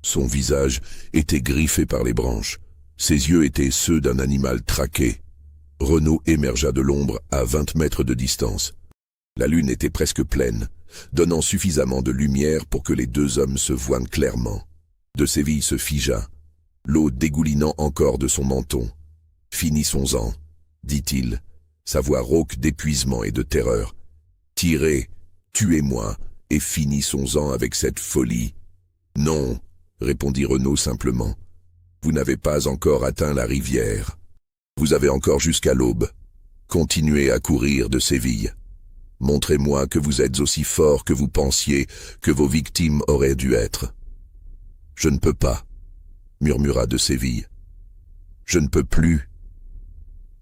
Son visage était griffé par les branches. Ses yeux étaient ceux d'un animal traqué. Renaud émergea de l'ombre à 20 mètres de distance. La lune était presque pleine, donnant suffisamment de lumière pour que les deux hommes se voient clairement. De Séville se figea, l'eau dégoulinant encore de son menton. « Finissons-en, dit-il, sa voix rauque d'épuisement et de terreur. « Tirez, tuez-moi, et finissons-en avec cette folie. »« Non, » répondit Renaud simplement. « Vous n'avez pas encore atteint la rivière. Vous avez encore jusqu'à l'aube. Continuez à courir de Séville. Montrez-moi que vous êtes aussi fort que vous pensiez que vos victimes auraient dû être. »« Je ne peux pas, » murmura de Séville. « Je ne peux plus. »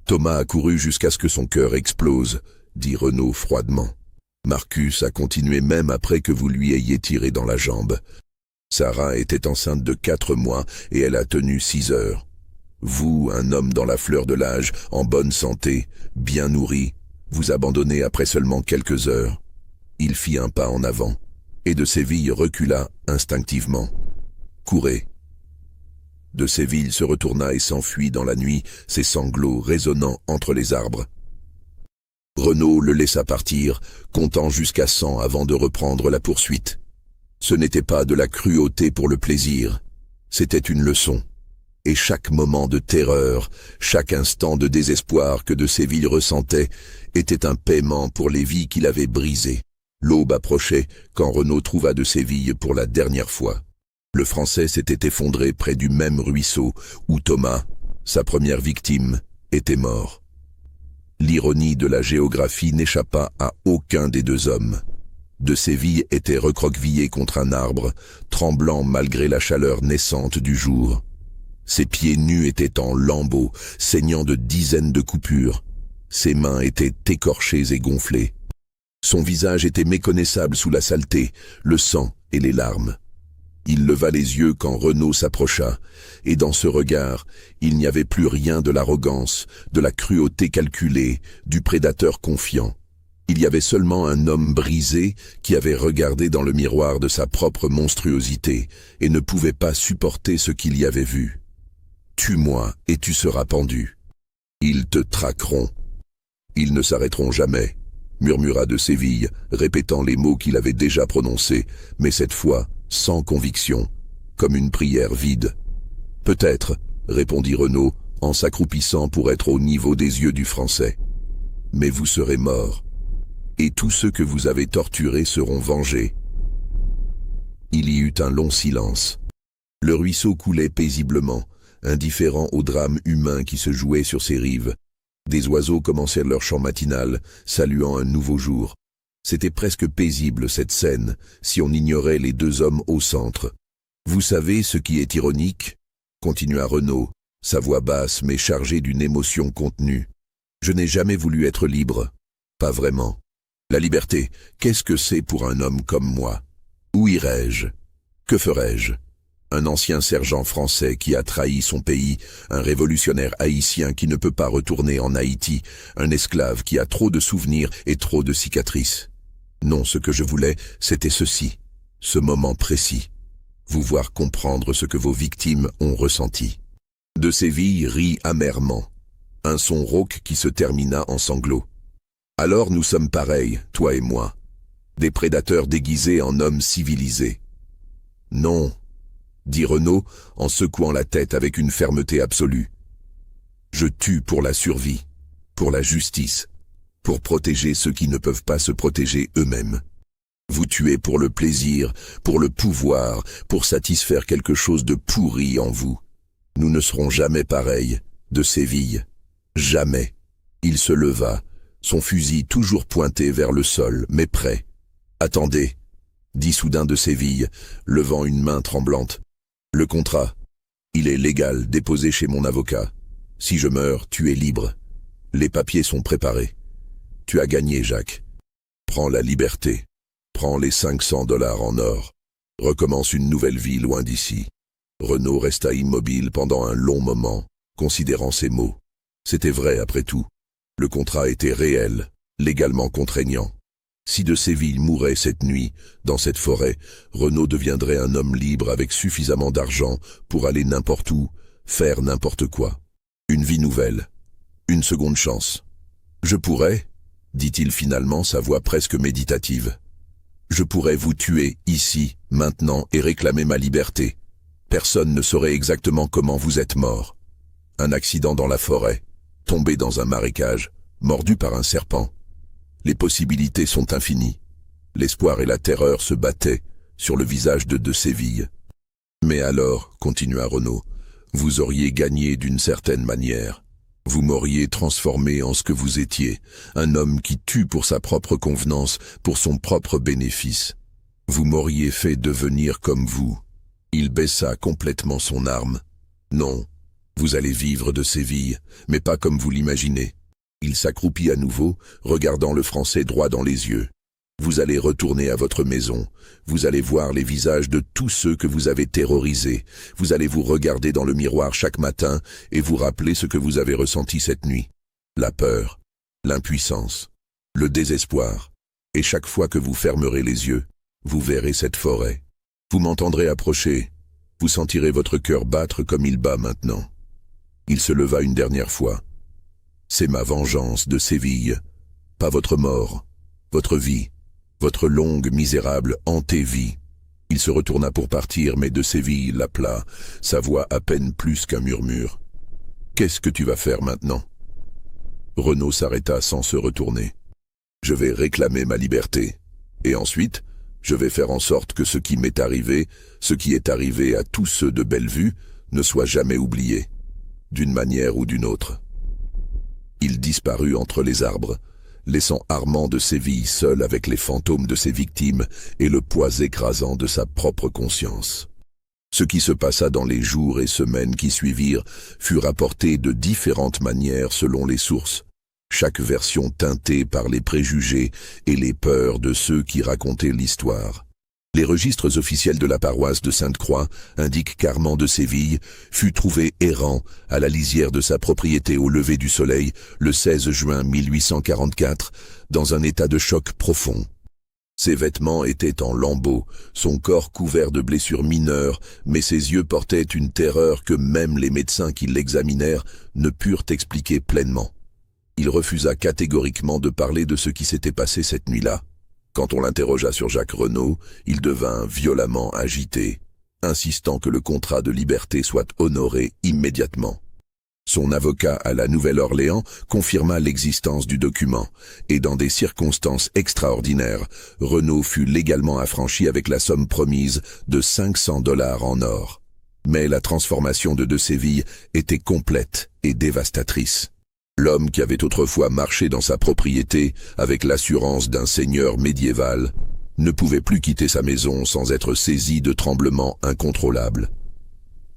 Thomas a couru jusqu'à ce que son cœur explose, dit Renaud froidement. Marcus a continué même après que vous lui ayez tiré dans la jambe. Sarah était enceinte de 4 mois et elle a tenu 6 heures. Vous, un homme dans la fleur de l'âge, en bonne santé, bien nourri, vous abandonnez après seulement quelques heures. Il fit un pas en avant, et de Séville recula instinctivement. Courez. De Séville se retourna et s'enfuit dans la nuit, ses sanglots résonnant entre les arbres. Renaud le laissa partir, comptant jusqu'à 100 avant de reprendre la poursuite. Ce n'était pas de la cruauté pour le plaisir, c'était une leçon. Et chaque moment de terreur, chaque instant de désespoir que de Séville ressentait, était un paiement pour les vies qu'il avait brisées. L'aube approchait quand Renaud trouva de Séville pour la dernière fois. Le Français s'était effondré près du même ruisseau où Thomas, sa première victime, était mort. L'ironie de la géographie n'échappa à aucun des deux hommes. De Séville était recroquevillé contre un arbre, tremblant malgré la chaleur naissante du jour. Ses pieds nus étaient en lambeaux, saignant de dizaines de coupures. Ses mains étaient écorchées et gonflées. Son visage était méconnaissable sous la saleté, le sang et les larmes. Il leva les yeux quand Renaud s'approcha, et dans ce regard, il n'y avait plus rien de l'arrogance, de la cruauté calculée, du prédateur confiant. Il y avait seulement un homme brisé qui avait regardé dans le miroir de sa propre monstruosité et ne pouvait pas supporter ce qu'il y avait vu. « Tue-moi et tu seras pendu. Ils te traqueront. Ils ne s'arrêteront jamais. » murmura de Séville, répétant les mots qu'il avait déjà prononcés, mais cette fois sans conviction, comme une prière vide. « Peut-être, » répondit Renaud, en s'accroupissant pour être au niveau des yeux du Français. « Mais vous serez mort, et tous ceux que vous avez torturés seront vengés. » Il y eut un long silence. Le ruisseau coulait paisiblement, indifférent au drame humain qui se jouait sur ses rives. Des oiseaux commencèrent leur chant matinal, saluant un nouveau jour. C'était presque paisible cette scène, si on ignorait les deux hommes au centre. « Vous savez ce qui est ironique ?» continua Renaud, sa voix basse mais chargée d'une émotion contenue. « Je n'ai jamais voulu être libre. Pas vraiment. La liberté, qu'est-ce que c'est pour un homme comme moi? Où irais-je? Que ferais-je? Un ancien sergent français qui a trahi son pays, un révolutionnaire haïtien qui ne peut pas retourner en Haïti, un esclave qui a trop de souvenirs et trop de cicatrices. Non, ce que je voulais, c'était ceci, ce moment précis. Vous voir comprendre ce que vos victimes ont ressenti. » De Séville rit amèrement, un son rauque qui se termina en sanglots. « Alors nous sommes pareils, toi et moi. des prédateurs déguisés en hommes civilisés. Non, dit Renaud en secouant la tête avec une fermeté absolue. Je tue pour la survie, pour la justice, pour protéger ceux qui ne peuvent pas se protéger eux-mêmes. Vous tuez pour le plaisir, pour le pouvoir, pour satisfaire quelque chose de pourri en vous. Nous ne serons jamais pareils, de Séville. Jamais. Il se leva, son fusil toujours pointé vers le sol, mais prêt. Attendez, dit soudain de Séville, levant une main tremblante. Le contrat. Il est légal, déposé chez mon avocat. Si je meurs, tu es libre. Les papiers sont préparés. Tu as gagné, Jacques. Prends la liberté. Prends les 500 $ en or. Recommence une nouvelle vie loin d'ici. Renaud resta immobile pendant un long moment, considérant ces mots. C'était vrai après tout. Le contrat était réel, légalement contraignant. Si de Séville mourait cette nuit, dans cette forêt, Renaud deviendrait un homme libre avec suffisamment d'argent pour aller n'importe où, faire n'importe quoi. Une vie nouvelle. Une seconde chance. Je pourrais, dit-il finalement, sa voix presque méditative. Je pourrais vous tuer, ici, maintenant, et réclamer ma liberté. Personne ne saurait exactement comment vous êtes mort. Un accident dans la forêt, tombé dans un marécage, mordu par un serpent. Les possibilités sont infinies. L'espoir et la terreur se battaient sur le visage de Séville. Mais alors, continua Renaud, vous auriez gagné d'une certaine manière. Vous m'auriez transformé en ce que vous étiez, un homme qui tue pour sa propre convenance, pour son propre bénéfice. Vous m'auriez fait devenir comme vous. Il baissa complètement son arme. Non, vous allez vivre de Séville, mais pas comme vous l'imaginez. Il s'accroupit à nouveau, regardant le Français droit dans les yeux. Vous allez retourner à votre maison. Vous allez voir les visages de tous ceux que vous avez terrorisés. Vous allez vous regarder dans le miroir chaque matin et vous rappeler ce que vous avez ressenti cette nuit. La peur, l'impuissance, le désespoir. Et chaque fois que vous fermerez les yeux, vous verrez cette forêt. Vous m'entendrez approcher. Vous sentirez votre cœur battre comme il bat maintenant. Il se leva une dernière fois. C'est ma vengeance de Séville, pas votre mort, votre vie. Votre longue, misérable, hantée vie. Il se retourna pour partir, mais de Séville l'appela, sa voix à peine plus qu'un murmure. « Qu'est-ce que tu vas faire maintenant ?» Renaud s'arrêta sans se retourner. « Je vais réclamer ma liberté. Et ensuite, je vais faire en sorte que ce qui m'est arrivé, ce qui est arrivé à tous ceux de Bellevue, ne soit jamais oublié, d'une manière ou d'une autre. » Il disparut entre les arbres, laissant Armand de Séville seul avec les fantômes de ses victimes et le poids écrasant de sa propre conscience. Ce qui se passa dans les jours et semaines qui suivirent fut rapporté de différentes manières selon les sources, chaque version teintée par les préjugés et les peurs de ceux qui racontaient l'histoire. Les registres officiels de la paroisse de Sainte-Croix indiquent qu'Armand de Séville fut trouvé errant à la lisière de sa propriété au lever du soleil le 16 juin 1844 dans un état de choc profond. Ses vêtements étaient en lambeaux, son corps couvert de blessures mineures, mais ses yeux portaient une terreur que même les médecins qui l'examinèrent ne purent expliquer pleinement. Il refusa catégoriquement de parler de ce qui s'était passé cette nuit-là. Quand on l'interrogea sur Jacques Renaud, il devint violemment agité, insistant que le contrat de liberté soit honoré immédiatement. Son avocat à la Nouvelle-Orléans confirma l'existence du document, et dans des circonstances extraordinaires, Renaud fut légalement affranchi avec la somme promise de 500 $ en or. Mais la transformation de Séville était complète et dévastatrice. L'homme qui avait autrefois marché dans sa propriété avec l'assurance d'un seigneur médiéval ne pouvait plus quitter sa maison sans être saisi de tremblements incontrôlables.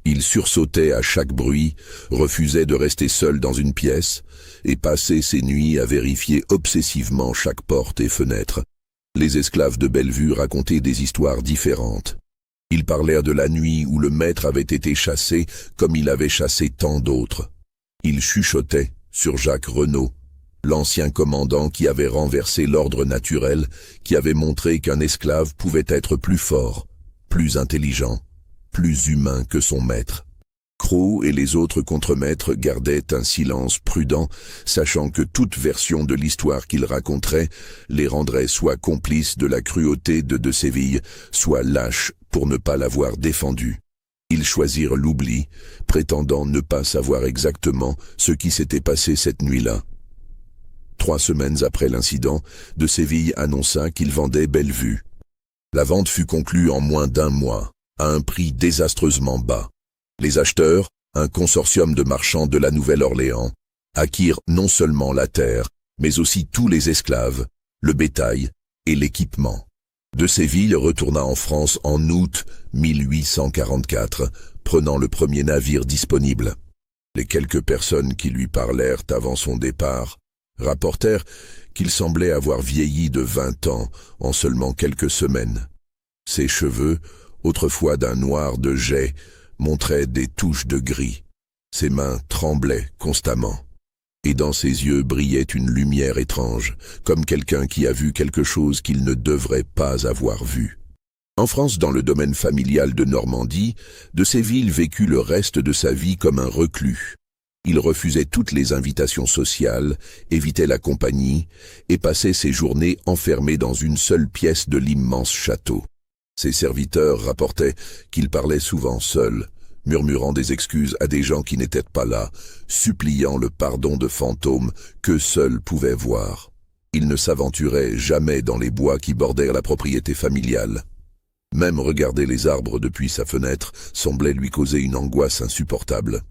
Il sursautait à chaque bruit, refusait de rester seul dans une pièce et passait ses nuits à vérifier obsessivement chaque porte et fenêtre. Les esclaves de Bellevue racontaient des histoires différentes. Ils parlèrent de la nuit où le maître avait été chassé comme il avait chassé tant d'autres. Ils chuchotaient sur Jacques Renaud, l'ancien commandant qui avait renversé l'ordre naturel, qui avait montré qu'un esclave pouvait être plus fort, plus intelligent, plus humain que son maître. Pro et les autres contremaîtres gardaient un silence prudent, sachant que toute version de l'histoire qu'ils raconteraient les rendrait soit complices de la cruauté de Séville, soit lâches pour ne pas l'avoir défendu. Ils choisirent l'oubli, prétendant ne pas savoir exactement ce qui s'était passé cette nuit-là. 3 semaines après l'incident, de Séville annonça qu'il vendait Bellevue. La vente fut conclue en moins d'1 mois, à un prix désastreusement bas. Les acheteurs, un consortium de marchands de la Nouvelle-Orléans, acquirent non seulement la terre, mais aussi tous les esclaves, le bétail et l'équipement. De Séville retourna en France en août 1844, prenant le premier navire disponible. Les quelques personnes qui lui parlèrent avant son départ rapportèrent qu'il semblait avoir vieilli de 20 ans en seulement quelques semaines. Ses cheveux, autrefois d'un noir de jais, montraient des touches de gris. Ses mains tremblaient constamment. Et dans ses yeux brillait une lumière étrange, comme quelqu'un qui a vu quelque chose qu'il ne devrait pas avoir vu. En France, dans le domaine familial de Normandie, de Séville vécut le reste de sa vie comme un reclus. Il refusait toutes les invitations sociales, évitait la compagnie et passait ses journées enfermé dans une seule pièce de l'immense château. Ses serviteurs rapportaient qu'il parlait souvent seul, murmurant des excuses à des gens qui n'étaient pas là, suppliant le pardon de fantômes que seuls pouvaient voir. Il ne s'aventurait jamais dans les bois qui bordèrent la propriété familiale. Même regarder les arbres depuis sa fenêtre semblait lui causer une angoisse insupportable.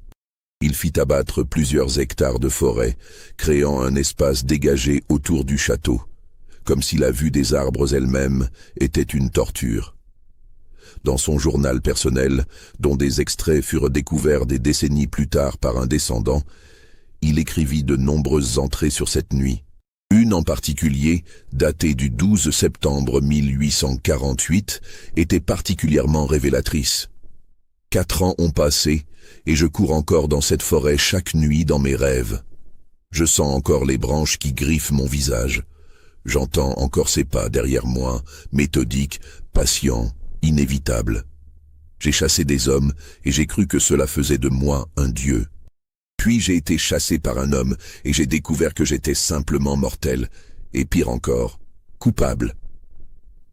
Il fit abattre plusieurs hectares de forêt, créant un espace dégagé autour du château, comme si la vue des arbres elle-même était une torture. Dans son journal personnel, dont des extraits furent découverts des décennies plus tard par un descendant, il écrivit de nombreuses entrées sur cette nuit. Une en particulier, datée du 12 septembre 1848, était particulièrement révélatrice. 4 ans ont passé, et je cours encore dans cette forêt chaque nuit dans mes rêves. Je sens encore les branches qui griffent mon visage. J'entends encore ses pas derrière moi, méthodiques, patients, inévitables. J'ai chassé des hommes, et j'ai cru que cela faisait de moi un dieu. Puis j'ai été chassé par un homme, et j'ai découvert que j'étais simplement mortel, et pire encore, coupable.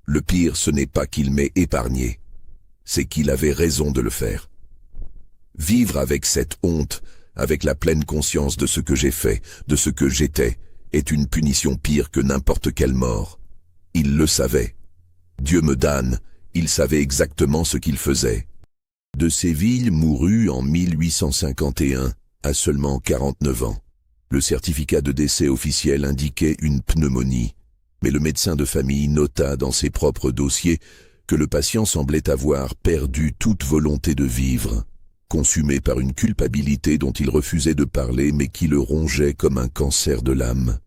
Le pire, ce n'est pas qu'il m'ait épargné, c'est qu'il avait raison de le faire. Vivre avec cette honte, avec la pleine conscience de ce que j'ai fait, de ce que j'étais, est une punition pire que n'importe quelle mort. Il le savait. Dieu me damne, il savait exactement ce qu'il faisait. De Séville mourut en 1851, à seulement 49 ans. Le certificat de décès officiel indiquait une pneumonie, mais le médecin de famille nota dans ses propres dossiers que le patient semblait avoir perdu toute volonté de vivre, consumé par une culpabilité dont il refusait de parler mais qui le rongeait comme un cancer de l'âme.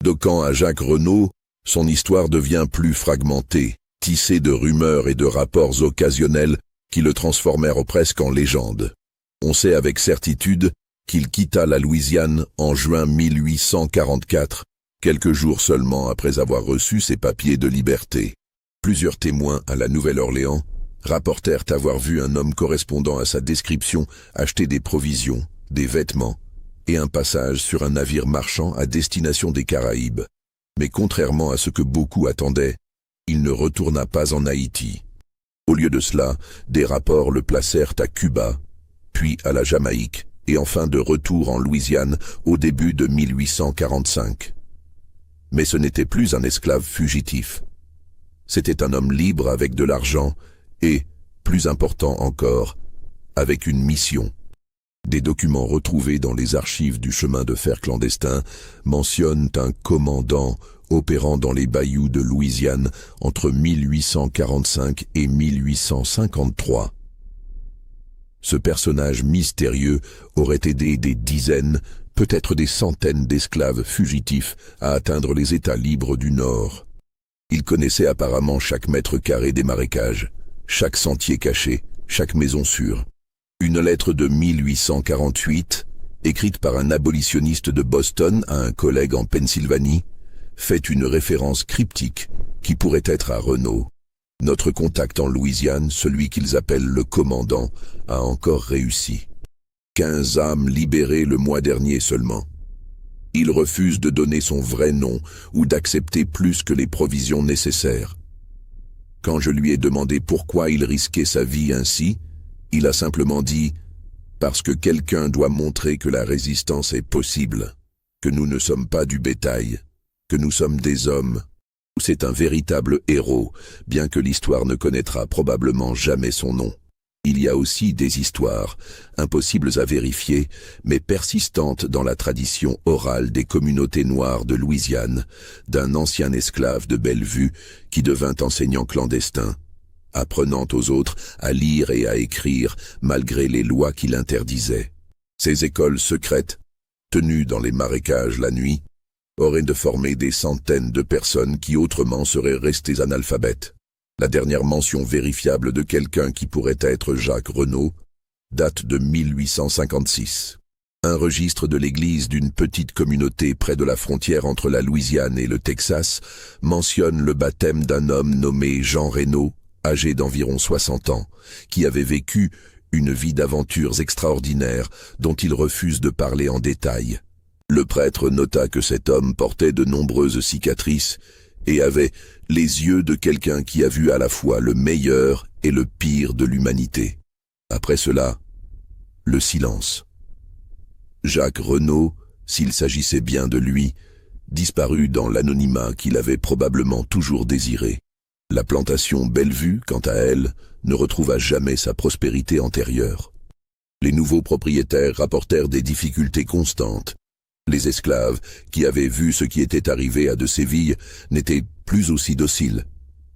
D'Ocan à Jacques Renaud, son histoire devient plus fragmentée, tissée de rumeurs et de rapports occasionnels qui le transformèrent presque en légende. On sait avec certitude qu'il quitta la Louisiane en juin 1844, quelques jours seulement après avoir reçu ses papiers de liberté. Plusieurs témoins à la Nouvelle-Orléans rapportèrent avoir vu un homme correspondant à sa description acheter des provisions, des vêtements et un passage sur un navire marchand à destination des Caraïbes. Mais contrairement à ce que beaucoup attendaient, il ne retourna pas en Haïti. Au lieu de cela, des rapports le placèrent à Cuba, puis à la Jamaïque, et enfin de retour en Louisiane au début de 1845. Mais ce n'était plus un esclave fugitif. C'était un homme libre avec de l'argent et, plus important encore, avec une mission. Des documents retrouvés dans les archives du chemin de fer clandestin mentionnent un commandant opérant dans les bayous de Louisiane entre 1845 et 1853. Ce personnage mystérieux aurait aidé des dizaines, peut-être des centaines d'esclaves fugitifs à atteindre les États libres du Nord. Il connaissait apparemment chaque mètre carré des marécages, chaque sentier caché, chaque maison sûre. Une lettre de 1848, écrite par un abolitionniste de Boston à un collègue en Pennsylvanie, fait une référence cryptique qui pourrait être à Renaud. Notre contact en Louisiane, celui qu'ils appellent le commandant, a encore réussi. 15 âmes libérées le mois dernier seulement. Il refuse de donner son vrai nom ou d'accepter plus que les provisions nécessaires. Quand je lui ai demandé pourquoi il risquait sa vie ainsi, il a simplement dit « Parce que quelqu'un doit montrer que la résistance est possible, que nous ne sommes pas du bétail, que nous sommes des hommes. » C'est un véritable héros, bien que l'histoire ne connaîtra probablement jamais son nom. Il y a aussi des histoires, impossibles à vérifier, mais persistantes dans la tradition orale des communautés noires de Louisiane, d'un ancien esclave de Bellevue qui devint enseignant clandestin, apprenant aux autres à lire et à écrire malgré les lois qui l'interdisaient. Ces écoles secrètes, tenues dans les marécages la nuit, auraient de former des centaines de personnes qui autrement seraient restées analphabètes. La dernière mention vérifiable de quelqu'un qui pourrait être Jacques Renaud date de 1856. Un registre de l'église d'une petite communauté près de la frontière entre la Louisiane et le Texas mentionne le baptême d'un homme nommé Jean Renaud, âgé d'environ 60 ans, qui avait vécu une vie d'aventures extraordinaires dont il refuse de parler en détail. Le prêtre nota que cet homme portait de nombreuses cicatrices et avait les yeux de quelqu'un qui a vu à la fois le meilleur et le pire de l'humanité. Après cela, le silence. Jacques Renaud, s'il s'agissait bien de lui, disparut dans l'anonymat qu'il avait probablement toujours désiré. La plantation Bellevue, quant à elle, ne retrouva jamais sa prospérité antérieure. Les nouveaux propriétaires rapportèrent des difficultés constantes. Les esclaves, qui avaient vu ce qui était arrivé à de Séville, n'étaient plus aussi dociles.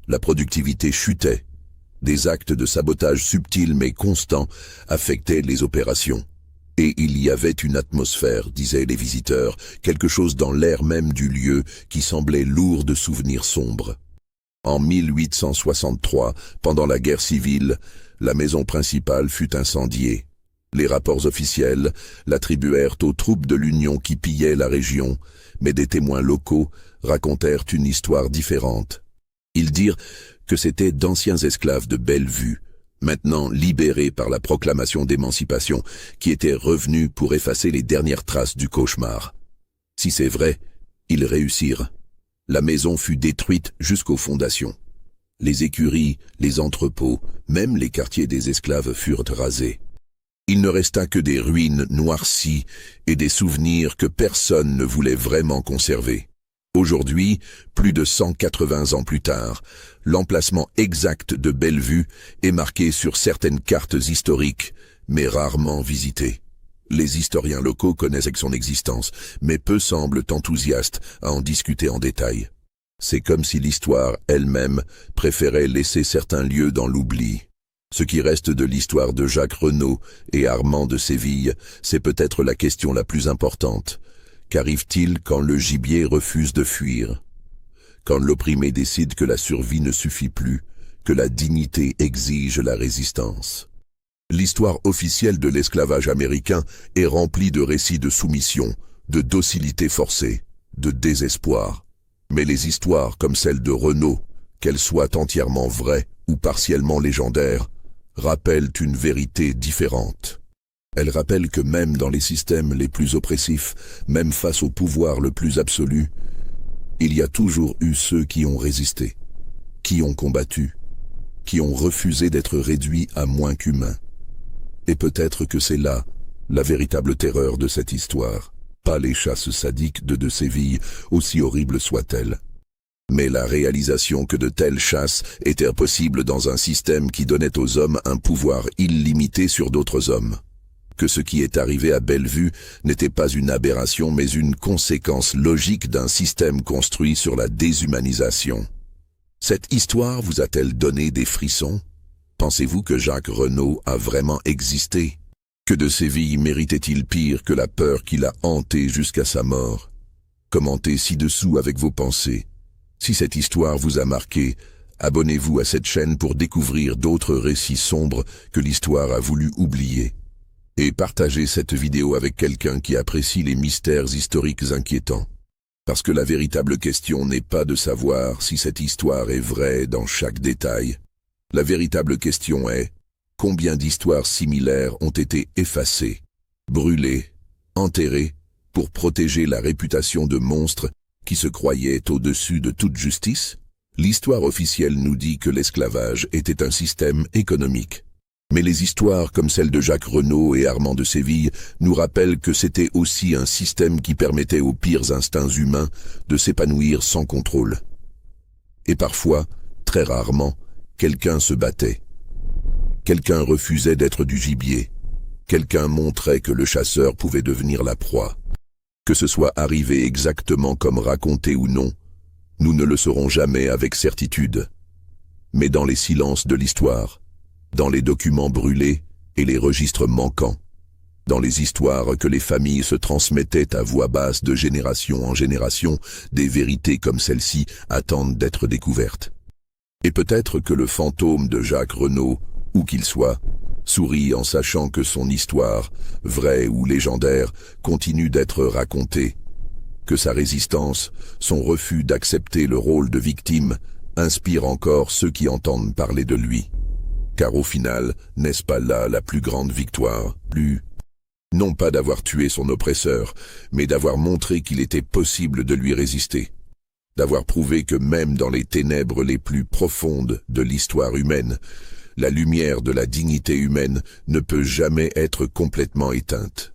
La productivité chutait. Des actes de sabotage subtils mais constants affectaient les opérations. Et il y avait une atmosphère, disaient les visiteurs, quelque chose dans l'air même du lieu qui semblait lourd de souvenirs sombres. En 1863, pendant la guerre civile, la maison principale fut incendiée. Les rapports officiels l'attribuèrent aux troupes de l'Union qui pillaient la région, mais des témoins locaux racontèrent une histoire différente. Ils dirent que c'étaient d'anciens esclaves de Bellevue, maintenant libérés par la proclamation d'émancipation, qui étaient revenus pour effacer les dernières traces du cauchemar. Si c'est vrai, ils réussirent. La maison fut détruite jusqu'aux fondations. Les écuries, les entrepôts, même les quartiers des esclaves furent rasés. Il ne resta que des ruines noircies et des souvenirs que personne ne voulait vraiment conserver. Aujourd'hui, plus de 180 ans plus tard, l'emplacement exact de Bellevue est marqué sur certaines cartes historiques, mais rarement visitées. Les historiens locaux connaissent son existence, mais peu semblent enthousiastes à en discuter en détail. C'est comme si l'histoire elle-même préférait laisser certains lieux dans l'oubli. Ce qui reste de l'histoire de Jacques Renaud et Armand de Séville, c'est peut-être la question la plus importante. Qu'arrive-t-il quand le gibier refuse de fuir? Quand l'opprimé décide que la survie ne suffit plus, que la dignité exige la résistance? L'histoire officielle de l'esclavage américain est remplie de récits de soumission, de docilité forcée, de désespoir. Mais les histoires comme celle de Renaud, qu'elles soient entièrement vraies ou partiellement légendaires, rappellent une vérité différente. Elles rappellent que même dans les systèmes les plus oppressifs, même face au pouvoir le plus absolu, il y a toujours eu ceux qui ont résisté, qui ont combattu, qui ont refusé d'être réduits à moins qu'humains. Et peut-être que c'est là la véritable terreur de cette histoire, pas les chasses sadiques de Séville, aussi horribles soient-elles, mais la réalisation que de telles chasses étaient possibles dans un système qui donnait aux hommes un pouvoir illimité sur d'autres hommes. Que ce qui est arrivé à Bellevue n'était pas une aberration mais une conséquence logique d'un système construit sur la déshumanisation. Cette histoire vous a-t-elle donné des frissons? Pensez-vous que Jacques Renaud a vraiment existé? Que de Séville méritait-il pire que la peur qui l'a hanté jusqu'à sa mort? Commentez ci-dessous avec vos pensées. Si cette histoire vous a marqué, abonnez-vous à cette chaîne pour découvrir d'autres récits sombres que l'histoire a voulu oublier. Et partagez cette vidéo avec quelqu'un qui apprécie les mystères historiques inquiétants. Parce que la véritable question n'est pas de savoir si cette histoire est vraie dans chaque détail. La véritable question est, combien d'histoires similaires ont été effacées? brûlés, enterrés, pour protéger la réputation de monstres qui se croyaient au-dessus de toute justice? L'histoire officielle nous dit que l'esclavage était un système économique. Mais les histoires comme celle de Jacques Renaud et Armand de Séville nous rappellent que c'était aussi un système qui permettait aux pires instincts humains de s'épanouir sans contrôle. Et parfois, très rarement, quelqu'un se battait. Quelqu'un refusait d'être du gibier. Quelqu'un montrait que le chasseur pouvait devenir la proie. Que ce soit arrivé exactement comme raconté ou non, nous ne le saurons jamais avec certitude. Mais dans les silences de l'histoire, dans les documents brûlés et les registres manquants, dans les histoires que les familles se transmettaient à voix basse de génération en génération, des vérités comme celle-ci attendent d'être découvertes. Et peut-être que le fantôme de Jacques Renaud, où qu'il soit, sourit en sachant que son histoire, vraie ou légendaire, continue d'être racontée, que sa résistance, son refus d'accepter le rôle de victime, inspire encore ceux qui entendent parler de lui. Car au final, n'est-ce pas là la plus grande victoire, non pas d'avoir tué son oppresseur, mais d'avoir montré qu'il était possible de lui résister, d'avoir prouvé que même dans les ténèbres les plus profondes de l'histoire humaine, la lumière de la dignité humaine ne peut jamais être complètement éteinte.